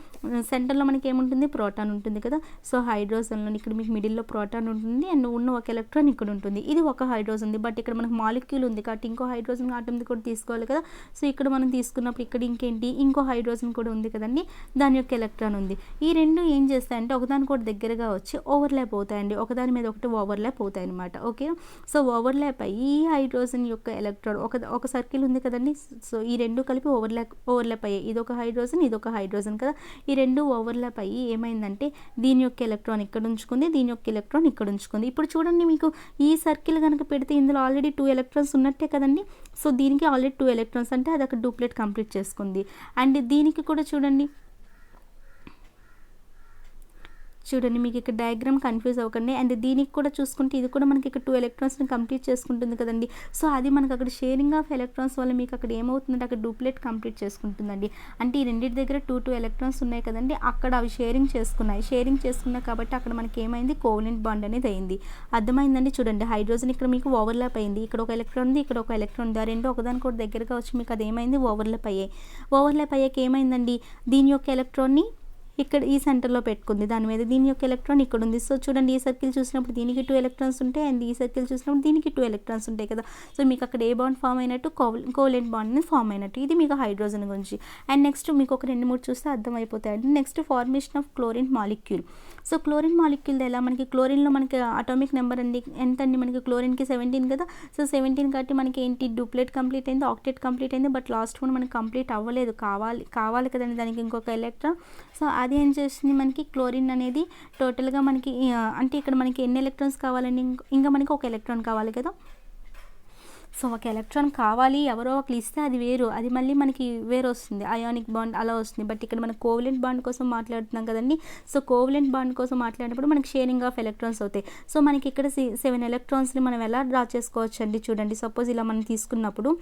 సెంటర్లో మనకి ఏముంటుంది, ప్రోటాన్ ఉంటుంది కదా. సో హైడ్రోజన్లో ఇక్కడ మీకు మిడిల్లో ప్రోటాన్ ఉంటుంది అండ్ ఉన్న ఒక ఎలక్ట్రాన్ ఇక్కడ ఉంటుంది. ఇది ఒక హైడ్రోజన్ ఉంది, బట్ ఇక్కడ మనకు మాలిక్యూల్ ఉంది కాబట్టి ఇంకో హైడ్రోజన్ ఆటంది కూడా తీసుకోవాలి కదా. సో ఇక్కడ మనం తీసుకున్నప్పుడు ఇక్కడ ఇంకేంటి, ఇంకో హైడ్రోజన్ కూడా ఉంది కదండి, దాని యొక్క ఎలక్ట్రాన్ ఉంది. ఈ రెండు ఏం చేస్తాయంటే ఒకదాని కూడా దగ్గరగా వచ్చి ఓవర్లాప్ అవుతాయండి, ఒకదాని మీద ఒకటి ఓవర్లాప్ అవుతాయి అనమాట. ఓకే, సో ఓవర్లాప్ అయ్యి ఈ హైడ్రోజన్ యొక్క ఎలక్ట్రాన్ ఒక సర్కిల్ ఉంది కదండి. సో ఈ రెండు కలిపి ఓవర్లాప్ అయ్యాయి, ఇదొక హైడ్రోజన్ ఇదొక హైడ్రోజన్ కదా. ఈ రెండు ఓవర్లాప్ అయ్యి ఏమైందంటే దీని యొక్క ఎలక్ట్రాన్ ఇక్కడ ఉంచుకుంది, దీని యొక్క ఎలక్ట్రాన్ ఇక్కడ ఉంచుకుంది. ఇప్పుడు చూడండి మీకు ఈ సర్కిల్ కనుక పెడితే ఇందులో ఆల్రెడీ 2 ఎలక్ట్రాన్స్ ఉన్నట్టే కదండి. సో దీనికి ఆల్రెడీ 2 ఎలక్ట్రాన్స్ అంటే అది అక్కడ డూప్లెట్ కంప్లీట్ చేసుకుంది. అండ్ దీనికి కూడా చూడండి మీకు ఇక్కడ డయాగ్రామ్ కన్ఫ్యూజ్ అవ్వకండి. అండ్ దీనికి కూడా చూసుకుంటే ఇది కూడా మనకి ఇక్కడ 2 ఎలక్ట్రాన్స్ని కంప్లీట్ చేసుకుంటుంది కదండి. సో అది మనకు అక్కడ షేరింగ్ ఆఫ్ ఎలక్ట్రాన్స్ వల్ల మీకు అక్కడ ఏమవుతుందంటే అక్కడ డూప్లెట్ కంప్లీట్ చేసుకుంటుందండి. అంటే ఈ రెండింటి దగ్గర 2 ఎలక్ట్రాన్స్ ఉన్నాయి కదండి, అక్కడ అవి షేరింగ్ చేసుకున్నాయి కాబట్టి అక్కడ మనకి ఏమైంది, కోవలెంట్ బాండ్ అనేది అయింది. అర్థమైందండి. చూడండి హైడ్రోజన్ ఇక్కడ మీకు ఓవర్లాప్ అయింది, ఇక్కడ ఒక ఎలక్ట్రాన్ ఉంది, ఇక్కడ ఒక ఎలక్ట్రాన్ ఉంది. ఆ రెండు ఒకదానికి కూడా దగ్గరగా వచ్చి మీకు అది ఏమైంది, ఓవర్లాప్ అయ్యాక ఏమైందండి, దీని యొక్క ఎలక్ట్రాన్ని ఇక్కడ ఈ సెంటర్లో పెట్టుకుంది, దాని మీద దీని యొక్క ఎలక్ట్రాన్ ఇక్కడ ఉంది. సో చూడండి ఈ సర్కిల్ చూసినప్పుడు దీనికి 2 ఎలక్ట్రాన్స్ ఉంటాయి అండ్ ఈ సర్కిల్ చూసినప్పుడు దీనికి 2 ఎలక్ట్రాన్స్ ఉంటాయి కదా. సో మీకు అక్కడ ఏ బాండ్ ఫామ్ అయినట్టు, కోవలెంట్ బాండ్ అనేది ఫామ్ అయినట్టు. ఇది మీకు హైడ్రోజన్ గురించి. అండ్ నెక్స్ట్ మీకు ఒక 2-3 చూస్తే అర్థమైపోతాయండి. Next formation of chlorine molecule. So chlorine molecule ఎలా, మనకి క్లోరిన్లో మనకి అటామిక్ నెంబర్ ఎంత అండి, మనకి క్లోరిన్కి 17 కదా. సో 17 కాబట్టి మనకి ఏంటి, డూప్లెట్ కంప్లీట్ అయింది, ఆక్టెట్ కంప్లీట్ అయింది, బట్ లాస్ట్ వన్ మనకి కంప్లీట్ అవ్వలేదు, కావాలి కదండి దానికి ఇంకొక ఎలక్ట్రాన్. సో అది ఏం చేస్తుంది, మనకి క్లోరిన్ అనేది టోటల్గా మనకి అంటే ఇక్కడ మనకి ఎన్ని ఎలక్ట్రాన్స్ కావాలండి, ఇంకా మనకి ఒక ఎలక్ట్రాన్ కావాలి కదా. సో ఒక ఎలక్ట్రాన్ కావాలి, ఎవరో ఒకరు ఇస్తే అది వేరు, అది మళ్ళీ మనకి వేరు వస్తుంది, అయానిక్ బాండ్ అలా వస్తుంది. బట్ ఇక్కడ మనం కోవలెంట్ బాండ్ కోసం మాట్లాడుతున్నాం కదండి. సో కోవలెంట్ బాండ్ కోసం మాట్లాడినప్పుడు మనకి షేరింగ్ ఆఫ్ ఎలక్ట్రాన్స్ అవుతాయి. సో మనకి ఇక్కడ 7 ఎలక్ట్రాన్స్ని మనం ఎలా డ్రా చేసుకోవచ్చు అండి, చూడండి సపోజ్ ఇలా మనం తీసుకున్నప్పుడు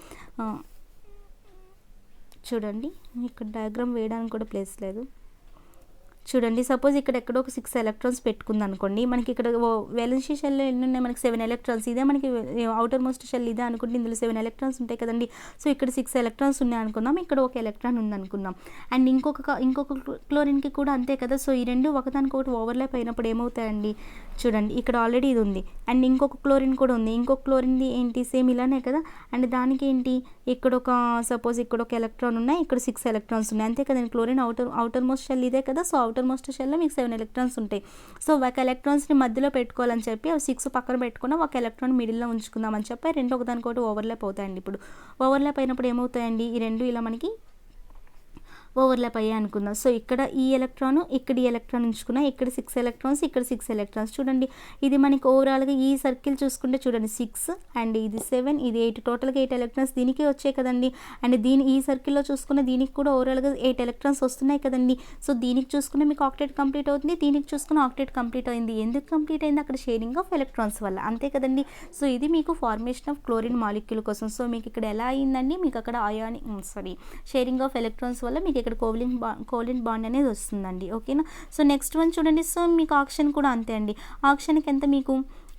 చూడండి ఇక్కడ డయాగ్రామ్ వేయడానికి కూడా ప్లేస్ లేదు. చూడండి సపోజ్ ఇక్కడ ఎక్కడో ఒక 6 ఎలక్ట్రాన్స్ పెట్టుకుంది అనుకోండి, మనకి ఇక్కడ వేలెన్సీ షెల్లో ఎన్ని ఉన్నాయి, మనకి 7 ఎలక్ట్రాన్స్. ఇదే మనకి అవుటర్ మోస్ట్ షెల్ ఇదే అనుకుంటే ఇందులో 7 ఎలక్ట్రాన్స్ ఉంటాయి కదండి. సో ఇక్కడ 6 ఎలక్ట్రాన్స్ ఉన్నాయి అనుకుందాం, ఇక్కడ ఒక ఎలక్ట్రాన్ ఉంది అనుకుందాం. అండ్ ఇంకొక క్లోరిన్కి కూడా అంతే కదా. సో ఈ రెండు ఒకదానికొకటి ఓవర్లాప్ అయినప్పుడు ఏమవుతాయండి, చూడండి ఇక్కడ ఆల్రెడీ ఇది ఉంది అండ్ ఇంకొక క్లోరిన్ కూడా ఉంది, ఇంకొక క్లోరిన్ది ఏంటి సేమ్ ఇలానే కదా. అండ్ దానికి ఏంటి, ఇక్కడ ఒక సపోజ్ ఇక్కడ ఒక ఎలక్ట్రాన్ ఉన్నాయి, ఇక్కడ 6 ఎలక్ట్రాన్స్ ఉన్నాయి, అంతే కదండి. క్లోరిన్ అవుటర్ మోస్ట్ షెల్ ఇదే కదా. సో అవుటర్ మోస్ట్ షెల్లో మీకు 7 ఎలక్ట్రాన్స్ ఉంటాయి. సో ఒక ఎలక్ట్రాన్స్ని మధ్యలో పెట్టుకోవాలని చెప్పి అవి 6 పక్కన పెట్టుకున్నా, ఒక ఎలక్ట్రాన్ మిడిల్లో ఉంచుకుందామని చెప్పి రెండు ఒకదానికొకటి ఓవర్లాప్ అవుతాయండి. ఇప్పుడు ఓవర్లాప్ అయినప్పుడు ఏమవుతాయండి, ఈ రెండు ఇలా మనకి ఓవర్లాప్ అయ్యాయి అనుకుందాం. సో ఇక్కడ ఈ ఎలక్ట్రాన్ ఇక్కడ ఈ ఎలక్ట్రాన్ ఉంచుకున్నా, ఇక్కడ 6 ఎలక్ట్రాన్స్ ఇక్కడ 6 ఎలక్ట్రాన్స్. చూడండి ఇది మనకి ఓవరాల్గా ఈ సర్కిల్ చూసుకుంటే చూడండి 6 అండ్ ఇది 7 ఇది 8, టోటల్గా 8 ఎలక్ట్రాన్స్ దీనికి వచ్చాయి కదండి. అండ్ ఈ సర్కిల్లో చూసుకున్న దీనికి కూడా ఓవరాల్గా 8 ఎలక్ట్రాన్స్ వస్తున్నాయి కదండి. సో దీనికి చూసుకున్న మీకు ఆక్టేట్ కంప్లీట్ అవుతుంది, దీనికి చూసుకున్న ఆక్టేట్ కంప్లీట్ అయింది. ఎందుకు కంప్లీట్ అయింది, అక్కడ షేరింగ్ ఆఫ్ ఎలక్ట్రాన్స్ వల్ల, అంతే కదండి. సో ఇది మీకు ఫార్మేషన్ ఆఫ్ క్లోరిన్ మాలిక్యూల్ కోసం. సో మీకు ఇక్కడ ఎలా అయిందండి, మీకు అక్కడ షేరింగ్ ఆఫ్ ఎలక్ట్రాన్స్ వల్ల మీకు ఇక్కడ కోవలెంట్ బాండ్ అనేది వస్తుందండి. ఓకేనా. సో నెక్స్ట్ వన్ చూడండి. సో మీకు ఆక్సిజన్ కూడా అంతే అండి. ఆక్సిజన్కి ఎంత మీకు,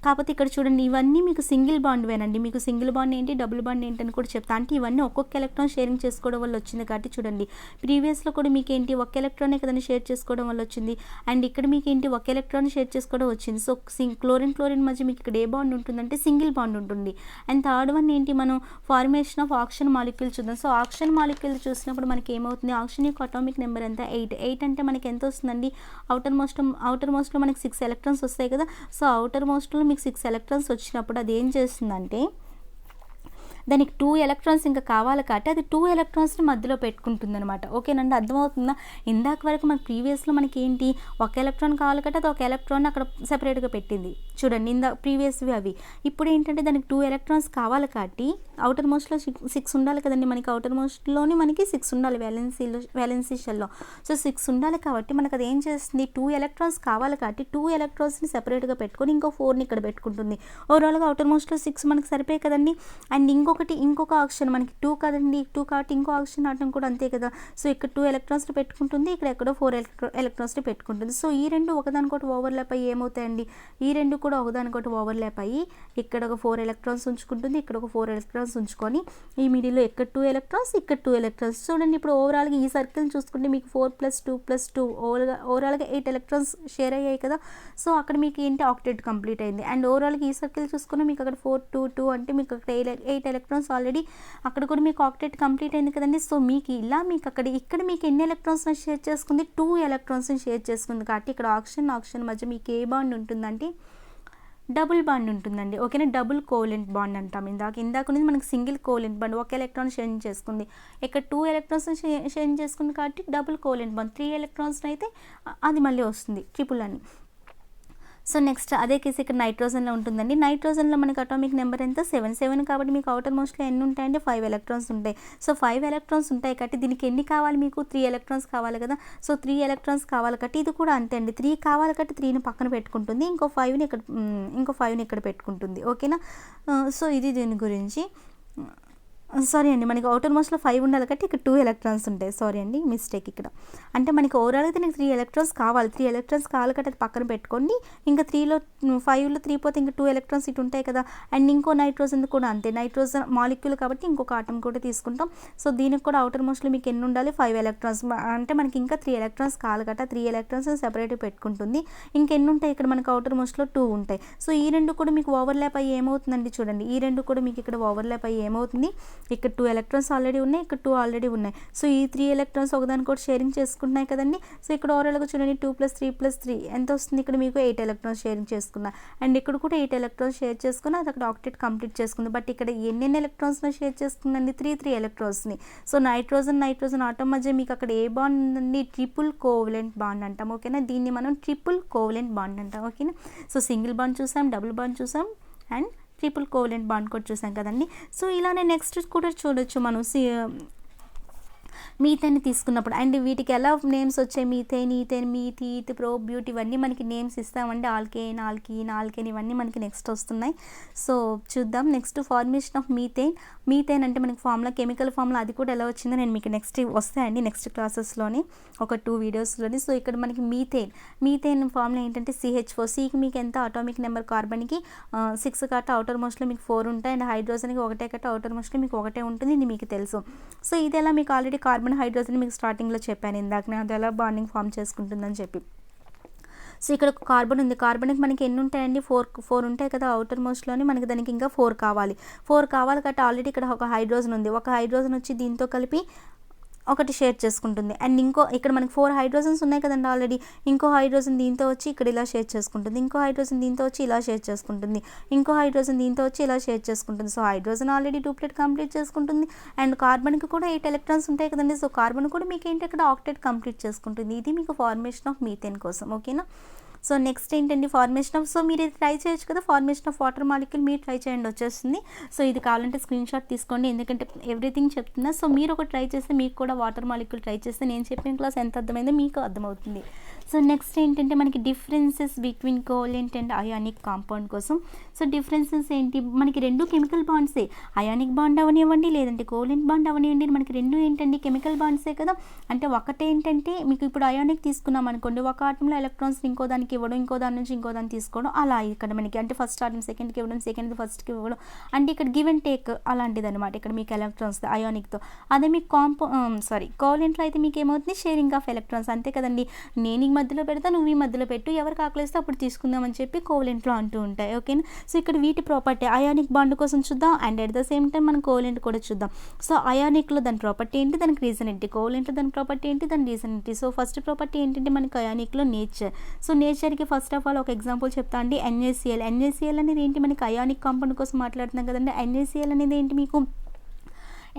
కాకపోతే ఇక్కడ చూడండి ఇవన్నీ మీకు సింగిల్ బాండ్ వేనండి. మీకు సింగిల్ బాండ్ ఏంటి, డబుల్ బాండ్ ఏంటని కూడా చెప్తా. అంటే ఇవన్నీ ఒక్కొక్క ఎలక్ట్రాన్ షేరింగ్ చేసుకోవడం వల్ల వచ్చింది కాబట్టి చూడండి ప్రీవియస్లో కూడా మీకు ఏంటి ఒక ఎలక్ట్రానే కదండి షేర్ చేసుకోవడం వల్ల వచ్చింది. అండ్ ఇక్కడ మీకు ఏంటి ఒక ఎలక్ట్రాన్ షేర్ చేసుకోవడం వచ్చింది. సో క్లోరిన్ మధ్య మీకు ఇక్కడ ఏ బాండ్ ఉంటుందంటే సింగిల్ బాండ్ ఉంటుంది. అండ్ థర్డ్ వన్ ఏంటి, మనం ఫార్మేషన్ ఆఫ్ ఆక్సిజన్ మాలిక్యూల్ చూద్దాం. సో ఆక్సిజన్ మాలిక్యూల్ చూసినప్పుడు మనకి ఏమవుతుంది, ఆక్సిజన్ యొక్క అటామిక్ నెంబర్ ఎంత 8 అంటే మనకి ఎంత వస్తుందండి, అవుటర్ మోస్ట్లో మనకి 6 ఎలక్ట్రాన్స్ వస్తాయి కదా. సో అవుటర్ మోస్ట్లో మీకు 6 ఎలక్ట్రాన్స్ వచ్చినప్పుడు అది ఏం చేస్తుందంటే దానికి 2 ఎలక్ట్రాన్స్ ఇంకా కావాలి కాబట్టి అది 2 ఎలక్ట్రాన్స్ని మధ్యలో పెట్టుకుంటుంది అనమాట. ఓకేనండి, అర్థమవుతుందా? ఇందాక వరకు మనకి ప్రీవియస్లో మనకి ఏంటి, ఒక ఎలక్ట్రాన్ కావాలి కాబట్టి అది ఒక ఎలక్ట్రాన్ అక్కడ సెపరేట్గా పెట్టింది చూడండి, ప్రీవియస్వి అవి. ఇప్పుడు ఏంటంటే దానికి 2 ఎలక్ట్రాన్స్ కావాలి కాబట్టి అవుటర్ మోస్ట్లో 6 ఉండాలి కదండి, మనకి అవుటర్ మోస్ట్లోని మనకి 6 ఉండాలి వ్యాలెన్సీ షెల్లో. సో 6 ఉండాలి కాబట్టి మనకు అది ఏం చేస్తుంది, 2 ఎలక్ట్రాన్స్ కావాలి కాబట్టి 2 ఎలక్ట్రాన్స్ని సెపరేట్గా పెట్టుకొని ఇంకో 4ని ఇక్కడ పెట్టుకుంటుంది. ఓవరాల్గా అవుటర్ మోస్ట్లో 6 మనకి సరిపోయి కదండి. అండ్ ఇంకొక ఆప్షన్ మనకి 2 కదండి, 2 కాబట్టి ఇంకో ఆప్షన్ ఆటం కూడా అంతే కదా. సో ఇక్కడ 2 ఎలక్ట్రాన్స్ని పెట్టుకుంటుంది, ఇక్కడ ఎక్కడో 4 ఎలక్ట్రాన్స్ని పెట్టుకుంటుంది. సో ఈ రెండు ఒకదానికొకటి ఓవర్లాప్ అయ్యి ఏమవుతాయండి, ఈ రెండు కూడా ఒకదానికొకటి ఓవర్లాప్ అయ్యి ఇక్కడ ఒక 4 ఎలక్ట్రాన్స్ ఉంచుకుంటుంది, ఇక్కడ ఒక 4 ఎలక్ట్రాన్స్ ఉంచుకొని ఈ మిడిల్లో ఇక్కడ 2 ఎలక్ట్రాన్స్, ఇక్కడ 2 ఎలక్ట్రాన్స్. చూడండి ఇప్పుడు ఓవరాల్గా ఈ సర్కిల్ చూసుకుంటే మీకు 4 + 2 + 2 ఓవరాల్గా 8 ఎలక్ట్రాన్స్ షేర్ అయ్యాయి కదా. సో అక్కడ మీకు ఏంటి, ఆక్టెట్ కంప్లీట్ అయింది. అండ్ ఓవరాల్గా ఈ సర్కిల్ చూసుకున్న మీకు అక్కడ 4 2 2 అంటే మీకు అక్కడ 8 ఎలక్ట్రాన్స్ ఆల్రెడీ అక్కడ కూడా మీకు ఆక్టెట్ కంప్లీట్ అయింది కదండి. సో మీకు ఇలా మీకు ఇక్కడ మీకు ఎన్ని ఎలక్ట్రాన్స్ని షేర్ చేసుకుంది, 2 ఎలక్ట్రాన్స్ని షేర్ చేసుకుంది కాబట్టి ఇక్కడ ఆక్సిజన్ మధ్య మీకు ఏ బాండ్ ఉంటుందంటే డబుల్ బాండ్ ఉంటుందండి. ఓకేనా, డబుల్ కోవలెంట్ బాండ్ అంటాం. ఇందాక నుంచి మనకి సింగిల్ కోవలెంట్ బాండ్, ఒక ఎలక్ట్రాన్ షేర్ చేసుకుంది, ఇక్కడ 2 ఎలక్ట్రాన్స్ షేర్ చేసుకుంది కాబట్టి డబుల్ కోవలెంట్ బాండ్. 3 ఎలక్ట్రాన్స్ అయితే అది మళ్ళీ వస్తుంది ట్రిపుల్ అని. సో నెక్స్ట్ అదే కేసు ఇక్కడ నైట్రోజన్లో ఉంటుందండి. నైట్రోజన్లో మనకి అటామిక్ నెంబర్ ఎంత, 7 కాబట్టి మీకు అవుటర్ మోస్ట్లో ఎన్ని ఉంటాయంటే 5 ఎలక్ట్రాన్స్ ఉంటాయి. సో 5 ఎలక్ట్రాన్స్ ఉంటాయి కాబట్టి దీనికి ఎన్ని కావాలి, మీకు 3 ఎలక్ట్రాన్స్ కావాలి కదా. సో 3 ఎలక్ట్రాన్స్ కావాలి కాబట్టి ఇది కూడా అంతే అండి, 3 కావాలి కాబట్టి 3ని పక్కన పెట్టుకుంటుంది, ఇంకో 5ని ఇక్కడ పెట్టుకుంటుంది. ఓకేనా, సో ఇది దీని గురించి. సారీ అండి, మనకి అవుటర్ మోస్ట్లో 5 ఉండాలి కాబట్టి ఇక్కడ 2 ఎలక్ట్రాన్స్ ఉంటాయి. సారీ అండి, మిస్టేక్ ఇక్కడ. అంటే మనకి ఓవరాల్గా దీనికి 3 ఎలక్ట్రాన్స్ కావాలి, 3 ఎలక్ట్రాన్స్ కావాలి కాబట్టి అది పక్కన పెట్టుకోండి. ఇంకా 5లో 3 పోతే ఇంకా 2 ఎలక్ట్రాన్స్ ఇటు ఉంటాయి కదా. అండ్ ఇంకో నైట్రోజన్ కూడా అంతే, నైట్రోజన్ మాలిక్యూల్ కాబట్టి ఇంకొక ఆటం కూడా తీసుకుంటాం. సో దీనికి కూడా అవుటర్ మోస్ట్లో మీకు ఎన్ని ఉండాలి, 5 ఎలక్ట్రాన్స్. అంటే మనకి ఇంకా 3 ఎలక్ట్రాన్స్ కావాలి కాబట్టి 3 ఎలక్ట్రాన్స్ సెపరేట్గా పెట్టుకుంటుంది. ఇంకెన్ని ఉంటాయి ఇక్కడ మనకి అవుటర్ మోస్ట్లో 2 ఉంటాయి. సో ఈ రెండు కూడా మీకు ఓవర్లాప్ అయ్యి ఏమవుతుందండి, చూడండి ఈ రెండు కూడా మీకు ఇక్కడ ఓవర్లాప్ అయ్యి ఏమవుతుంది, ఇక్కడ 2 ఎలక్ట్రాన్స్ ఆల్రెడీ ఉన్నాయి, ఇక్కడ 2 ఆల్రెడీ ఉన్నాయి. సో ఈ 3 ఎలక్ట్రాన్స్ ఒకదానికొకటి షేరింగ్ చేసుకుంటున్నాయి కదండి. సో ఇక్కడ ఓవరాల్గా చూడండి 2 + 3 + 3 ఎంత వస్తుంది, ఇక్కడ మీకు 8 ఎలక్ట్రాన్స్ షేరింగ్ చేసుకున్నా. అండ్ ఇక్కడ కూడా 8 ఎలక్ట్రాన్స్ షేర్ చేసుకుని అది అక్కడ ఆక్టెట్ కంప్లీట్ చేసుకుంది. బట్ ఇక్కడ ఎన్ని ఎలక్ట్రాన్స్ని షేర్ చేసుకుందండి, 3 ఎలక్ట్రాన్స్ని. సో నైట్రోజన్ ఆటం మధ్య మీకు అక్కడ ఏ బాండ్ ఉందండి, ట్రిపుల్ కోవలెంట్ బాండ్ అంటాం. ఓకేనా, దీన్ని మనం ట్రిపుల్ కోవలెంట్ బాండ్ అంటాం. ఓకేనా, సో సింగిల్ బాండ్ చూసాం, డబుల్ బాండ్ చూసాం, అండ్ ట్రిపుల్ కోవలెంట్ బాండ్ కూడా చూసాం కదండి. సో ఇలానే నెక్స్ట్ కూడా చూడొచ్చు మనం మీథేన్ తీసుకున్నప్పుడు. అండ్ వీటికి ఎలా నేమ్స్ వచ్చాయి, మీథేన్, ఈథేన్, మీథ్, ప్రోబ్యూట్, ఇవన్నీ మనకి నేమ్స్ ఇస్తామండి. ఆల్కేన్, ఆల్కీన్ ఇవన్నీ మనకి నెక్స్ట్ వస్తున్నాయి. సో చూద్దాం నెక్స్ట్ ఫార్మేషన్ ఆఫ్ మీథేన్ అంటే మనకి ఫార్ములా, కెమికల్ ఫార్ములా అది కూడా ఎలా వచ్చిందో నేను మీకు నెక్స్ట్ వస్తాయండి నెక్స్ట్ క్లాసెస్లోని ఒక 2 వీడియోస్లోని. సో ఇక్కడ మనకి మీథేన్ ఫార్ములా ఏంటంటే CH4. సికి మీకు ఎంత అటామిక్ నెంబర్, కార్బన్కి 6 కట్ట అవుటర్ మోస్ట్లో మీకు 4 ఉంటాయి. అండ్ హైడ్రోజన్కి 1 కట్ట అవుటర్ మోస్ట్లో మీకు 1 ఉంటుంది, ఇది మీకు తెలుసు. సో ఇది ఎలా మీకు ఆల్రెడీ కార్బన్ హైడ్రోజన్ మీకు స్టార్టింగ్లో చెప్పాను ఇందాక, అది ఎలా బాండింగ్ ఫామ్ చేసుకుంటుందని చెప్పి. సో ఇక్కడ ఒక కార్బన్ ఉంది, కార్బన్కి మనకి ఎన్ని ఉంటాయండి, 4 ఉంటాయి కదా అవుటర్ మోస్ట్లోని. మనకి దానికి ఇంకా 4 కావాలి కాబట్టి ఆల్రెడీ ఇక్కడ ఒక హైడ్రోజన్ ఉంది, ఒక హైడ్రోజన్ వచ్చి దీంతో కలిపి ఒకటి షేర్ చేసుకుంటుంది. అండ్ ఇక్కడ మనకి 4 హైడ్రోజన్స్ ఉన్నాయి కదండి ఆల్రెడీ, ఇంకో హైడ్రోజన్ దీంతో వచ్చి ఇక్కడ ఇలా షేర్ చేసుకుంటుంది, ఇంకో హైడ్రోజన్ దీంతో వచ్చి ఇలా షేర్ చేసుకుంటుంది, ఇంకో హైడ్రోజన్ దీంతో వచ్చి ఇలా షేర్ చేసుకుంటుంది. సో హైడ్రోజన్ ఆల్రెడీ డూప్లెట్ కంప్లీట్ చేసుకుంటుంది. అండ్ కార్బన్కి కూడా 8 ఎలక్ట్రాన్స్ ఉంటాయి కదండి. సో కార్బన్ కూడా మీకు ఏంటి ఇక్కడ ఆక్టెట్ కంప్లీట్ చేసుకుంటుంది. ఇది మీకు ఫార్మేషన్ ఆఫ్ మీథేన్ కోసం. ఓకేనా, సో నెక్స్ట్ ఏంటండి ఫార్మేషన్ ఆఫ్, సో మీరు ఇది ట్రై చేయొచ్చు కదా, ఫార్మేషన్ ఆఫ్ వాటర్ మాలిక్యూల్ మీరు ట్రై చేయండి, వచ్చేస్తుంది. సో ఇది కావాలంటే స్క్రీన్ షాట్ తీసుకోండి, ఎందుకంటే ఎవ్రీథింగ్ చెప్తున్నా. సో మీరు ఒక ట్రై చేస్తే మీకు కూడా వాటర్ మాలిక్యూల్ ట్రై చేస్తే నేను చెప్పిన క్లాస్ ఎంత అర్థమైందో మీకు అర్థమవుతుంది. సో నెక్స్ట్ ఏంటంటే మనకి differences between covalent and ionic compound కోసం. సో డిఫరెన్సెస్ ఏంటి, మనకి 2 కెమికల్ బాండ్సే, అయానిక్ బాండ్ అవనివ్వండి లేదంటే కోవలెంట్ బాండ్ అవనివ్వండి, మనకి 2 ఏంటండి కెమికల్ బాండ్సే కదా. అంటే ఒకటేంటంటే మీకు ఇప్పుడు అయానిక్ తీసుకున్నాం అనుకోండి, ఒక ఆటంలో ఎలక్ట్రాన్స్ ఇంకో దానికి ఇవ్వడం, ఇంకో దాని నుంచి ఇంకో దాన్ని తీసుకోవడం, అలా ఇక్కడ మనకి అంటే ఫస్ట్ ఆటం సెకండ్కి ఇవ్వడం, సెకండ్ ఫస్ట్కి ఇవ్వడం, అంటే ఇక్కడ గివ్ అండ్ టేక్ అలాంటిది అనమాట ఇక్కడ మీకు ఎలక్ట్రాన్స్ అయానిక్తో. అదే మీకు కోవలెంట్లో అయితే మీకు ఏమవుతుంది, షేరింగ్ ఆఫ్ ఎలక్ట్రాన్స్ అంతే కదండి. నేను మధ్యలో పెడతా, నువ్వు ఈ మధ్యలో పెట్టు, ఎవరికి ఆకలిస్తే అప్పుడు తీసుకుందామని చెప్పి కోవలెంట్లో అంటూ ఉంటాయి. ఓకేనా. సో ఇక్కడ వీటి ప్రాపర్టీ అయానిక్ బాండ్ కోసం చూద్దాం, and at the same time మనం కోవలెంట్ కూడా చూద్దాం. సో అయానిక్లో దాని ప్రాపర్టీ ఏంటి, దానికి రీజన్ ఏంటి, కోవలెంట్లో దాని ప్రాపర్టీ ఏంటి, దాని రీజన్ ఏంటి. సో ఫస్ట్ ప్రాపర్టీ ఏంటంటే మనకి అయానిక్లో నేచర్. సో నేచర్కి ఫస్ట్ ఆఫ్ ఆల్ ఒక ఎగ్జాంపుల్ చెప్తా అండి. NaCl అనేది ఏంటి, మనకి అయానిక్ కాంపౌండ్ కోసం మాట్లాడుతున్నాం కదండి. NaCl అనేది ఏంటి, మీకు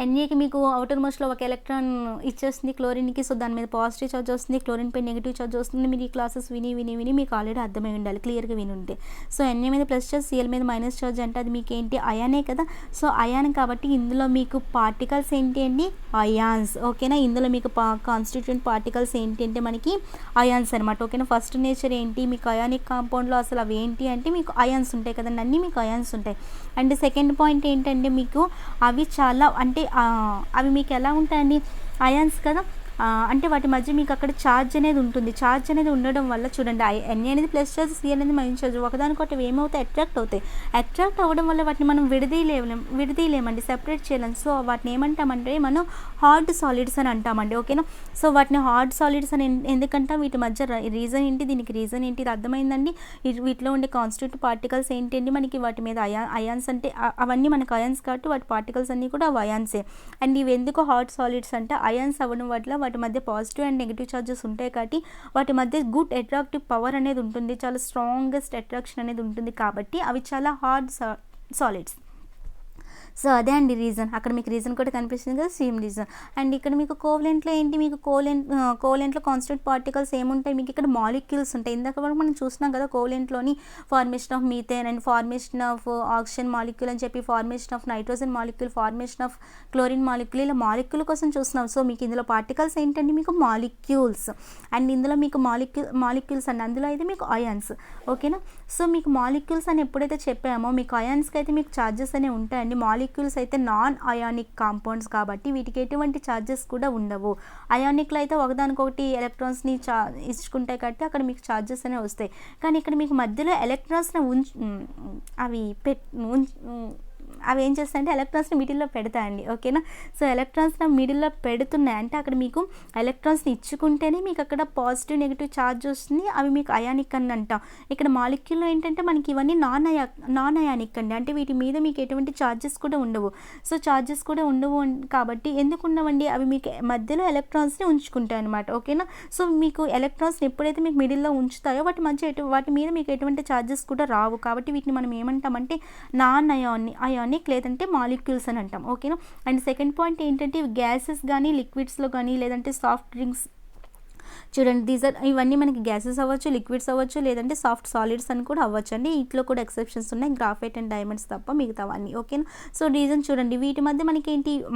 ఎన్ఏకి మీకు అవుటర్ మోస్ట్లో ఒక ఎలక్ట్రాన్ ఇచ్చేస్తుంది క్లోరిన్కి. సో దాని మీద పాజిటివ్ చార్జ్ వస్తుంది, క్లోరిన్ పై నెగిటివ్ చార్జ్ వస్తుంది. మీరు ఈ క్లాసెస్ విని మీకు ఆల్రెడీ అర్థమై ఉండాలి, క్లియర్గా విని ఉంటే. సో ఎన్ఏ మీద ప్లస్ చార్జ్, సిఎల్ మీద మైనస్ చార్జ్ అంటే అది మీకు ఏంటి, అయానే కదా. సో అయాన్ కాబట్టి ఇందులో మీకు పార్టికల్స్ ఏంటి అండి, అయాన్స్. ఓకేనా. ఇందులో మీకు కాన్స్టిట్యూంట్ పార్టికల్స్ ఏంటి అంటే మనకి అయాన్స్ అనమాట. ఓకేనా. ఫస్ట్ నేచర్ ఏంటి, మీకు అయానిక్ కాంపౌండ్లో అసలు అవి ఏంటి అంటే మీకు అయాన్స్ ఉంటాయి కదండి, అన్నీ మీకు అయాన్స్ ఉంటాయి. అండ్ సెకండ్ పాయింట్ ఏంటంటే మీకు అవి చాలా అంటే అవి మీకు ఎలా ఉంటాయండి, అయాన్స్ కదా. అంటే వాటి మధ్య మీకు అక్కడ ఛార్జ్ అనేది ఉంటుంది. ఛార్జ్ అనేది ఉండడం వల్ల చూడండి, ఎన్ఏ అనేది ప్లస్ ఛార్జ్, సి అనేది మైనస్ ఛార్జ్, ఒకదానికొకటి ఏమవుతాయి, అట్రాక్ట్ అవుతాయి. అట్రాక్ట్ అవ్వడం వల్ల వాటిని మనం విడదీయలేమండి, సెపరేట్ చేయలేం. సో వాటిని ఏమంటామంటే మనం హార్డ్ సాలిడ్స్ అని అంటామండి. ఓకేనా. సో వాటిని హార్డ్ సాలిడ్స్ అని ఎందుకంటే వీటి మధ్య రీజన్ ఏంటి, దీనికి రీజన్ ఏంటి, ఇది అర్థమైందండి. వీటిలో ఉండే కాన్స్టిట్యూట్ పార్టికల్స్ ఏంటండి, మనకి వాటి మీద అయాన్స్ అంటే అవన్నీ మనకు అయాన్స్ కాబట్టి వాటి పార్టికల్స్ అన్నీ కూడా అవి అయాన్సే. అండ్ ఇవి ఎందుకు హార్డ్ సాలిడ్స్ అంటే అయాన్స్ అవ్వడం వల్ల వాటి మధ్య పాజిటివ్ అండ్ నెగిటివ్ చార్జెస్ ఉంటాయి కాబట్టి వాటి మధ్య గుడ్ అట్రాక్టివ్ పవర్ అనేది ఉంటుంది, చాలా స్ట్రాంగెస్ట్ అట్రాక్షన్ అనేది ఉంటుంది కాబట్టి అవి చాలా హార్డ్ సాలిడ్స్. సో అదే అండి రీజన్. అక్కడ మీకు రీజన్ కూడా కనిపిస్తుంది కదా, సేమ్ రీజన్. అండ్ ఇక్కడ మీకు కోవలెంట్లో ఏంటి, మీకు కోవలెంట్లో కాన్స్టెంట్ పార్టికల్స్ ఏముంటాయి, మీకు ఇక్కడ మాలిక్యూల్స్ ఉంటాయి. ఇందాక వరకు మనం చూస్తున్నాం కదా కోవలెంట్లోని formation of methane and formation of oxygen molecule అని చెప్పి, formation of nitrogen molecule, formation of chlorine molecule, ఇలా మాలిక్యూల్ కోసం చూస్తున్నాం. సో మీకు ఇందులో పార్టికల్స్ ఏంటంటే మీకు మాలిక్యూల్స్, అండ్ ఇందులో మీకు మాలిక్యూల్స్ అండి, అందులో అయితే మీకు అయాన్స్. ఓకేనా. సో మీకు మాలిక్యూల్స్ అని ఎప్పుడైతే చెప్పామో మీకు అయాన్స్కి అయితే మీకు ఛార్జెస్ అనేవి ఉంటాయండి. మాలిక్యూల్స్ అయితే నాన్ అయానిక్ కాంపౌండ్స్ కాబట్టి వీటికి ఎటువంటి ఛార్జెస్ కూడా ఉండవు. అయానిక్లో అయితే ఒకదానికొకటి ఎలక్ట్రాన్స్ని ఇచ్చుకుంటాయి కాబట్టి అక్కడ మీకు ఛార్జెస్ అనేవి వస్తాయి. కానీ ఇక్కడ మీకు మధ్యలో ఎలక్ట్రాన్స్ని అవి ఏం చేస్తాయంటే ఎలక్ట్రాన్స్ని మిడిల్లో పెడతాయండి. ఓకేనా. సో ఎలక్ట్రాన్స్ని మిడిల్లో పెడుతున్నాయి అంటే అక్కడ మీకు ఎలక్ట్రాన్స్ని ఇచ్చుకుంటేనే మీకు అక్కడ పాజిటివ్ నెగిటివ్ ఛార్జ్ వస్తుంది, అవి మీకు అయానిక్ అని అంటాం. ఇక్కడ మాలిక్యూల్లో ఏంటంటే మనకి ఇవన్నీ నాన్ అయానిక్ అండి, అంటే వీటి మీద మీకు ఎటువంటి ఛార్జెస్ కూడా ఉండవు. సో ఛార్జెస్ కూడా ఉండవు కాబట్టి ఎందుకు ఉండవండి, అవి మీకు మధ్యలో ఎలక్ట్రాన్స్ని ఉంచుకుంటాయి అనమాట. ఓకేనా. సో మీకు ఎలక్ట్రాన్స్ని ఎప్పుడైతే మీకు మిడిల్లో ఉంచుతాయో వాటి మీద మీకు ఎటువంటి ఛార్జెస్ కూడా రావు కాబట్టి వీటిని మనం ఏమంటామంటే నాన్ అయానిక్ లేదంటే మాలిక్యూల్స్ అని అంటాం. ఓకేనా. అండ్ సెకండ్ పాయింట్ ఏంటంటే గ్యాసెస్ కానీ లిక్విడ్స్లో కానీ లేదంటే సాఫ్ట్ డ్రింక్స్ చూడండి, ఇవన్నీ మనకి గ్యాసెస్ అవ్వచ్చు, లిక్విడ్స్ అవ్వచ్చు, లేదంటే సాఫ్ట్ సాలిడ్స్ అని కూడా అవ్వచ్చు అండి. వీటిలో కూడా ఎక్సెప్షన్స్ ఉన్నాయి, గ్రాఫైట్ అండ్ డైమండ్స్ తప్ప మిగతావన్నీ. ఓకేనా. సో రీజన్ చూడండి, వీటి మధ్య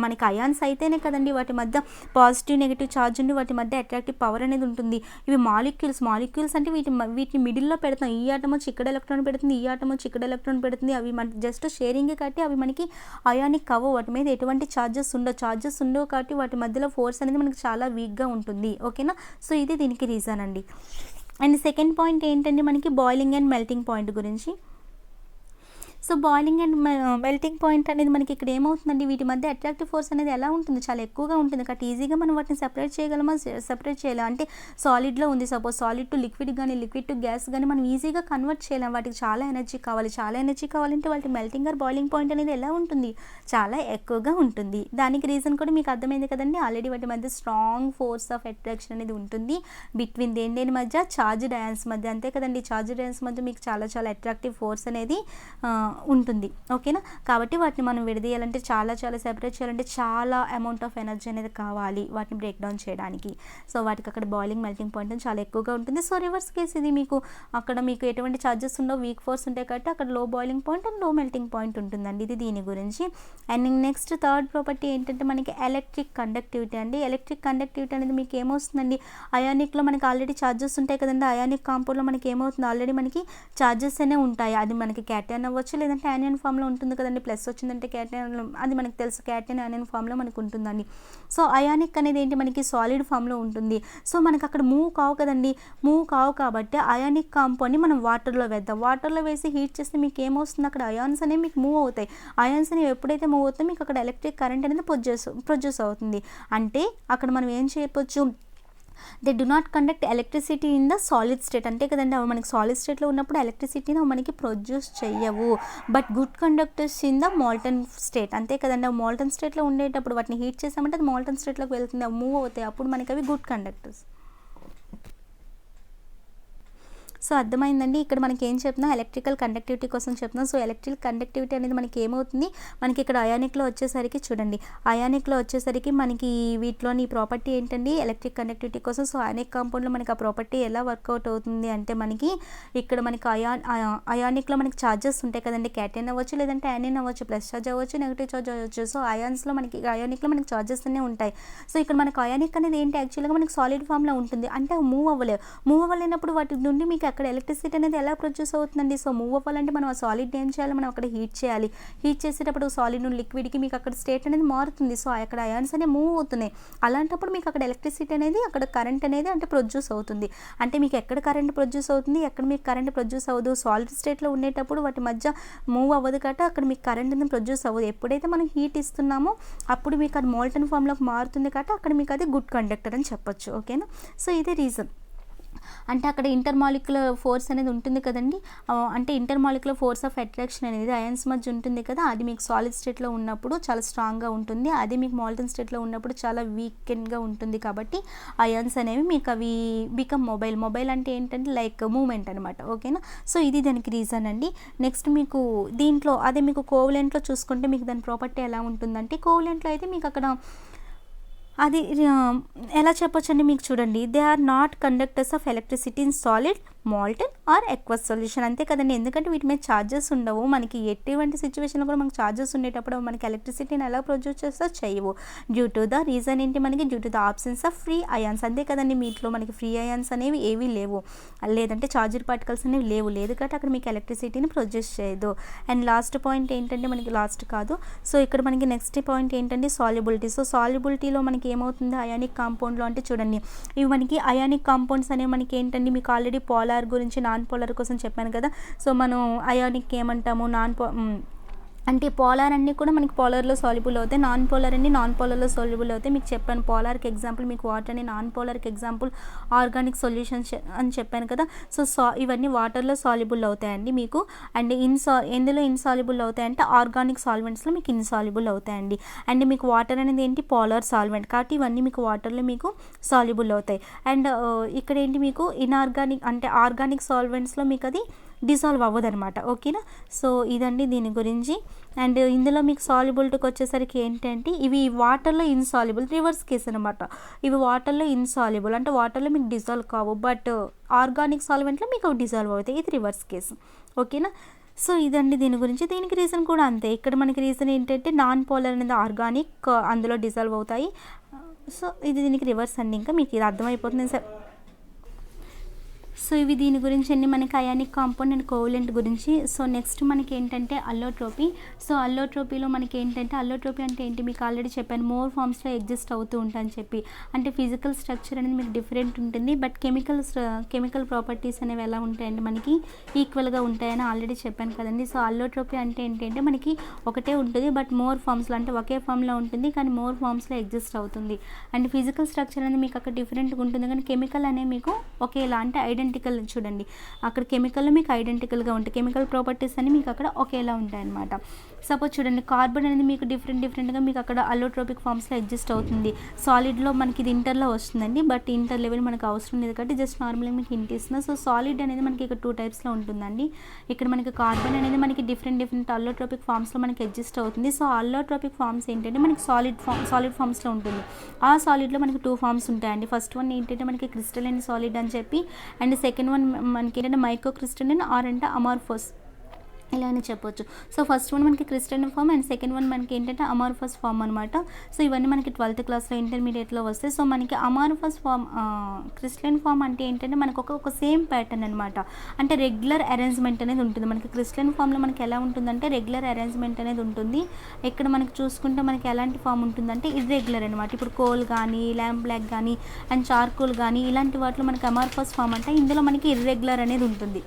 మనకి అయాన్స్ అయితేనే కదండి వాటి మధ్య పాజిటివ్ నెగిటివ్ ఛార్జ్ ఉండి వాటి మధ్య అట్రాక్టివ్ పవర్ అనేది ఉంటుంది. ఇవి మాలిక్యూల్స్ అంటే వీటిని మిడిల్లో పెడతాం. ఈ ఆటం వచ్చి ఇక్కడ ఎలక్ట్రాన్ పెడుతుంది, ఈ ఆటం వచ్చి ఇక్కడ ఎలక్ట్రాన్ పెడుతుంది. అవి మన జస్ట్ షేరింగ్ కాబట్టి అవి మనకి అయానిక్ అవ్వవు, వాటి మీద ఎటువంటి ఛార్జెస్ ఉండవు కాబట్టి వాటి మధ్యలో ఫోర్స్ అనేది మనకి చాలా వీక్గా ఉంటుంది. ఓకేనా. సో ఇది దీనికి రీజన్ అండి. అండ్ సెకండ్ పాయింట్ ఏంటంటే మనకి బాయిలింగ్ అండ్ మెల్టింగ్ పాయింట్ గురించి. So boiling and melting point అనేది మనకి ఇక్కడ ఏమవుతుందండి, వీటి మధ్య అట్రాక్టివ్ ఫోర్స్ అనేది ఎలా ఉంటుంది, చాలా ఎక్కువగా ఉంటుంది కాబట్టి ఈజీగా మనం వాటిని సెపరేట్ చేయలేం. అంటే సాలిడ్లో ఉంది, సపోజ్ సాలిడ్ టు లిక్విడ్ కానీ లిక్విడ్ టు గ్యాస్ కానీ మనం ఈజీగా కన్వర్ట్ చేయలేం. వాటికి చాలా ఎనర్జీ కావాలంటే వాటి మెల్టింగ్ ఆర్ బాయిలింగ్ పాయింట్ అనేది ఎలా ఉంటుంది, చాలా ఎక్కువగా ఉంటుంది. దానికి రీజన్ కూడా మీకు అర్థమైంది కదండి, ఆల్రెడీ వాటి మధ్య స్ట్రాంగ్ ఫోర్స్ ఆఫ్ అట్రాక్షన్ అనేది ఉంటుంది బిట్వీన్ దేని మధ్య, చార్జ్డ్ అయాన్స్ మధ్య. అంతే కదండి, చార్జ్డ్ అయాన్స్ మధ్య మీకు చాలా అట్రాక్టివ్ ఫోర్స్ అనేది ఉంటుంది. ఓకేనా. కాబట్టి వాటిని మనం విడదీయాలంటే చాలా సెపరేట్ చేయాలంటే చాలా అమౌంట్ ఆఫ్ ఎనర్జీ అనేది కావాలి వాటిని బ్రేక్ డౌన్ చేయడానికి. సో వాటికి అక్కడ బాయిలింగ్ మెల్టింగ్ పాయింట్ చాలా ఎక్కువగా ఉంటుంది. సో రివర్స్ కేస్ ఇది మీకు అక్కడ మీకు ఎటువంటి ఛార్జెస్ ఉండవు, వీక్ ఫోర్స్ ఉంటాయి కాబట్టి అక్కడ లో బాయిలింగ్ పాయింట్ అండ్ లో మెల్టింగ్ పాయింట్ ఉంటుందండి. ఇది దీని గురించి. అండ్ నెక్స్ట్ థర్డ్ ప్రాపర్టీ ఏంటంటే మనకి ఎలక్ట్రిక్ కండక్టివిటీ అండి. ఎలక్ట్రిక్ కండక్టివిటీ అనేది మీకు ఏమొస్తుందండి, అయానిక్లో మనకి ఆల్రెడీ ఛార్జెస్ ఉంటాయి కదండి, అయానిక్ కాంపౌండ్లో మనకి ఏమవుతుంది, ఆల్రెడీ మనకి ఛార్జెస్ అనే ఉంటాయి. అది మనకి క్యాటయాన్ అవ్వచ్చు లేదంటే యానియన్ ఫామ్లో ఉంటుంది కదండి, ప్లస్ వచ్చిందంటే క్యాటయాన్, అది మనకి తెలుసు క్యాటయాన్ యానియన్ ఫామ్లో మనకు ఉంటుందండి. సో అయానిక్ అనేది ఏంటి, మనకి సాలిడ్ ఫామ్లో ఉంటుంది. సో మనకి అక్కడ మూవ్ కావు కాబట్టి అయానిక్ కాంపౌండ్ని మనం వాటర్లో వేద్దాం. వాటర్లో వేసి హీట్ చేస్తే మీకు ఏమవుతుంది, అక్కడ అయాన్స్ అనేవి మీకు మూవ్ అవుతాయి. అయాన్స్ అనేవి ఎప్పుడైతే మూవ్ అవుతాయో మీకు అక్కడ ఎలక్ట్రిక్ కరెంట్ అనేది ప్రొడ్యూస్ అవుతుంది. అంటే అక్కడ మనం ఏం చేయవచ్చు, they do not conduct electricity in the solid state, అంతే కదండి. అవి మనకి సాలిడ్ స్టేట్లో ఉన్నప్పుడు ఎలక్ట్రిసిటీని మనకి ప్రొడ్యూస్ చెయ్యవు. But good conductors in the molten state, అంతే కదండి. అవి మోల్టన్ స్టేట్లో ఉండేటప్పుడు వాటిని హీట్ చేసామంటే అది మోల్టన్ స్టేట్లోకి వెళ్తుంది, అవి మూవ్ అవుతాయి, అప్పుడు మనకి అవి గుడ్ కండక్టర్స్. సో అర్థమైందండి. ఇక్కడ మనకి ఏం చెప్తున్నాం, ఎలక్ట్రికల్ కండక్టివిటీ కోసం చెప్తున్నాం. సో ఎలక్ట్రికల్ కండక్టివిటీ అనేది మనకి ఏమవుతుంది, మనకి ఇక్కడ అయానిక్లో వచ్చేసరికి చూడండి, అయానిక్లో వచ్చేసరికి మనకి వీటిలోని ప్రాపర్టీ ఏంటండి, ఎలక్ట్రిక్ కండక్టివిటీ కోసం. సో అయానిక్ కాంపౌండ్లో మనకి ఆ ప్రాపర్టీ ఎలా వర్కౌట్ అవుతుంది అంటే మనకి ఇక్కడ మనకి అయానిక్లో మనకి ఛార్జెస్ ఉంటాయి కదండి, క్యాటైన్ అవ్వచ్చు లేదంటే యానిన్ అవ్వచ్చు, ప్లస్ ఛార్జ్ అవ్వచ్చు నెగిటివ్ ఛార్జ్ అవ్వచ్చు. సో అయాన్స్లో మనకి అయానిక్లో మనకి ఛార్జెస్ అన్నీ ఉంటాయి. సో ఇక్కడ మనకి అయానిక్ అనేది ఏంటి, యాక్చువల్గా మనకి సాలిడ్ ఫామ్లో ఉంటుంది, అంటే మూవ్ అవ్వలేనప్పుడు వాటి నుండి మీకు అక్కడ ఎలక్ట్రిసిటీ అనేది ఎలా ప్రొడ్యూస్ అవుతుందండి. సో మూవ్ అవ్వాలంటే మనం ఆ సాలిడ్ ఏం చేయాలి, మనం అక్కడ హీట్ చేయాలి. హీట్ చేసేటప్పుడు సాలిడ్ నుండి లిక్విడ్కి మీకు అక్కడ స్టేట్ అనేది మారుతుంది. సో అక్కడ అయాన్స్ అనేవి మూవ్ అవుతున్నాయి. అలాంటప్పుడు మీకు అక్కడ ఎలక్ట్రిసిటీ అనేది, అక్కడ కరెంట్ అనేది అంటే ప్రొడ్యూస్ అవుతుంది. అంటే మీకు ఎక్కడ కరెంట్ ప్రొడ్యూస్ అవుతుంది, ఎక్కడ మీకు కరెంట్ ప్రొడ్యూస్ అవ్వదు. సాలిడ్ స్టేట్లో ఉండేటప్పుడు వాటి మధ్య మూవ్ అవ్వదు కాబట్టి అక్కడ మీకు కరెంట్ అనేది ప్రొడ్యూస్ అవ్వదు. ఎప్పుడైతే మనం హీట్ ఇస్తున్నామో అప్పుడు మీకు అది మోల్టన్ ఫామ్లోకి మారుతుంది కాబట్టి అక్కడ మీకు అది గుడ్ కండక్టర్ అని చెప్పొచ్చు. ఓకేనా. సో ఇదే రీజన్. అంటే అక్కడ ఇంటర్మాలిక్యులర్ ఫోర్స్ అనేది ఉంటుంది కదండి, అంటే ఇంటర్మాలిక్యులర్ ఫోర్స్ ఆఫ్ అట్రాక్షన్ అనేది అయాన్స్ మధ్య ఉంటుంది కదా, అది మీకు సాలిడ్ స్టేట్లో ఉన్నప్పుడు చాలా స్ట్రాంగ్గా ఉంటుంది, అది మీకు మోల్టన్ స్టేట్లో ఉన్నప్పుడు చాలా వీకెండ్గా ఉంటుంది. కాబట్టి అయాన్స్ అనేవి మీకు అవి బికమ్ మొబైల్ అంటే ఏంటంటే లైక్ మూమెంట్ అనమాట. ఓకేనా. సో ఇది దానికి రీజన్ అండి. నెక్స్ట్ మీకు దీంట్లో అదే మీకు కోవలెంట్లో చూసుకుంటే మీకు దాని ప్రాపర్టీ ఎలా ఉంటుందంటే, కోవలెంట్లో అయితే మీకు అక్కడ అది ఎలా చెప్పొచ్చండి మీకు చూడండి, they are not conductors of electricity in solid, molten or aqueous solution, అంతే కదండి. ఎందుకంటే వీటి మీద ఛార్జెస్ ఉండవు, మనకి ఎటువంటి సిచ్యువేషన్లో కూడా మనకి ఛార్జెస్ ఉండేటప్పుడు మనకి ఎలక్ట్రిసిటీని ఎలా ప్రొడ్యూస్ చేస్తా చేయవు. డ్యూ టు ద రీజన్ ఏంటి, మనకి due to the absence of free ions, అంతే కదండి. వీటిలో మనకి ఫ్రీ అయాన్స్ అనేవి ఏవి లేవు, లేదంటే చార్జర్ పార్టికల్స్ అనేవి లేదు కాబట్టి అక్కడ మీకు ఎలక్ట్రిసిటీని ప్రొడ్యూస్ చేయదు. అండ్ లాస్ట్ పాయింట్ ఏంటంటే మనకి లాస్ట్ కాదు, సో ఇక్కడ మనకి నెక్స్ట్ పాయింట్ ఏంటంటే సాల్యుబిలిటీ. సో సాల్యుబిలిటీలో మనకి ఏమవుతుంది అయానిక్ కాంపౌండ్లో అంటే చూడండి, ఇవి మనకి అయానిక్ కాంపౌండ్స్ అనేవి మనకి ఏంటండి, మీకు ఆల్రెడీ పోలార్ గురించి నాన్ పోలార్ కోసం చెప్పాను కదా. సో మనం అయానిక్ ఏమంటాము, అంటే పోలార్ అన్నీ కూడా మనకి పోలార్లో సాల్యుబుల్ అవుతాయి, నాన్ పోలార్ అన్ని నాన్ పోలార్లో సాల్యుబుల్ అవుతాయి. మీకు చెప్పాను పోలార్కి ఎగ్జాంపుల్ మీకు వాటర్ అని, నాన్ పోలార్కి ఎగ్జాంపుల్ ఆర్గానిక్ సొల్యూషన్స్ అని చెప్పాను కదా. సో ఇవన్నీ వాటర్లో సాల్యుబుల్ అవుతాయండి మీకు. అండ్ ఎందులో ఇన్సాల్యుబుల్ అవుతాయంటే ఆర్గానిక్ సాల్వెంట్స్లో మీకు ఇన్సాల్యుబుల్ అవుతాయండి. అండ్ మీకు వాటర్ అనేది ఏంటి పోలార్ సాల్వెంట్ కాబట్టి ఇవన్నీ మీకు వాటర్లో మీకు సాల్యుబుల్ అవుతాయి. అండ్ ఇక్కడ ఏంటి మీకు ఇన్ఆర్గానిక్ అంటే ఆర్గానిక్ సాల్వెంట్స్లో మీకు అది డిజాల్వ్ అవ్వదు అనమాట. ఓకేనా. సో ఇదండి దీని గురించి. అండ్ ఇందులో మీకు సాల్యుబిలిటీకి వచ్చేసరికి ఏంటంటే ఇవి వాటర్లో ఇన్సాల్యుబుల్, రివర్స్ కేస్ అనమాట. ఇవి వాటర్లో ఇన్సాల్యుబుల్ అంటే వాటర్లో మీకు డిజాల్వ్ కావు, బట్ ఆర్గానిక్ సాల్వెంట్లో మీకు అవి డిజాల్వ్ అవుతాయి, ఇది రివర్స్ కేసు. ఓకేనా. సో ఇదండి దీని గురించి. దీనికి రీజన్ కూడా అంతే, ఇక్కడ మనకి రీజన్ ఏంటంటే నాన్ పోలార్ అనేది ఆర్గానిక్ అందులో డిజాల్వ్ అవుతాయి. సో ఇది దీనికి రివర్స్ అండి. ఇంకా మీకు ఇది అర్థమైపోతుంది సార్. సో ఇవి దీని గురించి అన్ని మనకి అయానిక్ కాంపౌండ్ అండ్ కోవలెంట్ గురించి. సో నెక్స్ట్ మనకి ఏంటంటే అల్లోట్రోపీ. సో అల్లోట్రోపీలో మనకి ఏంటంటే అల్లోట్రోపీ అంటే ఏంటి మీకు ఆల్రెడీ చెప్పాను, మోర్ ఫామ్స్లో ఎగ్జిస్ట్ అవుతూ ఉంటాయని చెప్పి. అంటే ఫిజికల్ స్ట్రక్చర్ అనేది మీకు డిఫరెంట్ ఉంటుంది, బట్ కెమికల్ ప్రాపర్టీస్ అనేవి ఎలా ఉంటాయండి మనకి ఈక్వల్గా ఉంటాయని ఆల్రెడీ చెప్పాను కదండి. సో అల్లోట్రోపీ అంటే ఏంటంటే మనకి ఒకటే ఉంటుంది, బట్ మోర్ ఫామ్స్లో అంటే ఒకే ఫామ్లో ఉంటుంది కానీ మోర్ ఫామ్స్లో ఎగ్జిస్ట్ అవుతుంది. అండ్ ఫిజికల్ స్ట్రక్చర్ అనేది మీకు అక్కడ డిఫరెంట్గా ఉంటుంది కానీ కెమికల్ అనేవి మీకు ఒకేలా అంటే ఐడెంటికల్ చూడండి, అక్కడ కెమికల్లో మీకు ఐడెంటికల్గా ఉంటాయి, కెమికల్ ప్రాపర్టీస్ అన్ని మీకు అక్కడ ఒకేలా ఉంటాయన్నమాట. సపోజ్ చూడండి కార్బన్ అనేది మీకు డిఫరెంట్గా మీకు అక్కడ అల్లోట్రోపిక్ ఫామ్స్లో ఎగ్జిస్ట్ అవుతుంది. సాలిడ్లో మనకి ఇది ఇంటర్లో వస్తుందండి, బట్ ఇంటర్ లెవెల్ మనకు అవసరం లేదు కాబట్టి జస్ట్ నార్మల్గా మీకు హింట్ ఇస్తున్నా. సో సాలిడ్ అనేది మనకి ఇక్కడ 2 టైప్స్లో ఉంటుందండి. ఇక్కడ మనకి కార్బన్ అనేది మనకి డిఫరెంట్ అల్లోట్రోపిక్ ఫామ్స్లో మనకి ఎగ్జిస్ట్ అవుతుంది. సో అల్లోట్రోపిక్ ఫామ్స్ ఏంటంటే మనకి సాలిడ్ ఫామ్స్లో ఉంటుంది. ఆ సాలిడ్లో మనకి 2 ఫామ్స్ ఉంటాయండి. ఫస్ట్ వన్ ఏంటంటే మనకి క్రిస్టలైన్ సాలిడ్ అని చెప్పి, అండ్ సెకండ్ వన్ మనకి ఏంటంటే మైక్రో క్రిస్టలైన్ ఆర్ అంటే అమార్ఫోస్ ఇలా అని చెప్పొచ్చు. సో ఫస్ట్ వన్ మనకి crystalline form and second one మనకి ఏంటంటే అమార్ఫస్ ఫామ్ అనమాట. సో ఇవన్నీ మనకి 12th క్లాస్లో ఇంటర్మీడియట్లో వస్తాయి. సో మనకి అమార్ఫస్ ఫామ్ క్రిస్టలైన్ ఫామ్ అంటే ఏంటంటే మనకు ఒక సేమ్ ప్యాటర్న్ అనమాట, అంటే రెగ్యులర్ అరేంజ్మెంట్ అనేది ఉంటుంది. మనకి క్రిస్టలైన్ ఫామ్లో మనకి ఎలా ఉంటుందంటే రెగ్యులర్ అరేంజ్మెంట్ అనేది ఉంటుంది. ఇక్కడ మనకి చూసుకుంటే మనకి ఎలాంటి ఫామ్ ఉంటుందంటే ఇర్రెగ్యులర్ అనమాట. ఇప్పుడు కోల్ కానీ ల్యాంప్ బ్లాక్ కానీ అండ్ చార్కోల్ కానీ ఇలాంటి వాటిలో మనకి అమార్ఫస్ ఫామ్ అంటే ఇందులో మనకి ఇర్రెగ్యులర్ అనేది ఉంటుంది.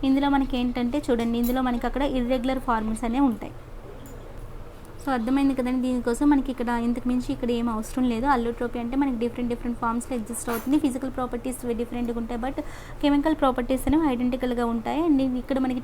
ఇందులో మనకి ఏంటంటే చూడండి ఇందులో మనకి అక్కడ ఇర్రెగ్యులర్ ఫార్మ్స్ అనేవి ఉంటాయి. సో అర్థమైంది కదండి. దీనికోసం మనకి ఇక్కడ ఇంతకు మించి ఇక్కడ ఏం అవసరం లేదు. అల్లోట్రోపీ అంటే మనకి డిఫరెంట్ ఫార్మ్స్‌లో ఎగ్జిస్ట్ అవుతుంది. ఫిజికల్ ప్రాపర్టీస్ డిఫరెంట్‌గా ఉంటాయి. బట్ కెమికల్ ప్రాపర్టీస్ అనేవి ఐడెంటికల్‌గా ఉంటాయి. అండ్ ఇక్కడ మనకి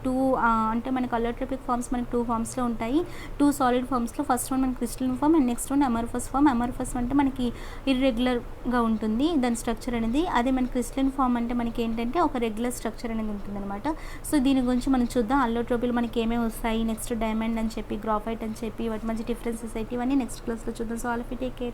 అంటే మనకి అల్లోట్రోపిక్ ఫార్మ్స్ మనకి 2 ఫార్మ్స్‌లో ఉంటాయి. 2 సాలిడ్ ఫార్మ్స్‌లో ఫస్ట్ వన్ మనకి crystalline form and next one amorphous form. Amorphous అంటే మనకి ఇర్రెగ్యులర్‌గా ఉంటుంది దాని స్ట్రక్చర్ అనేది. అదే మన క్రిస్టలిన్ ఫార్మ్ అంటే మనకి ఏంటంటే ఒక రెగ్యులర్ స్ట్రక్చర్ అనేది ఉంటుందన్నమాట. సో దీని గురించి మనం చూద్దాం. అల్లోట్రోపీలో మనకి ఏమేమి వస్తాయి, నెక్స్ట్ డైమండ్ అని చెప్పి, గ్రాఫైట్ అని చెప్పి, వాటి మధ్య డిఫరెన్సెస్ ఏంటి, ఇవన్నీ నెక్స్ట్ క్లాస్లో చూద్దాం. So all of you take care.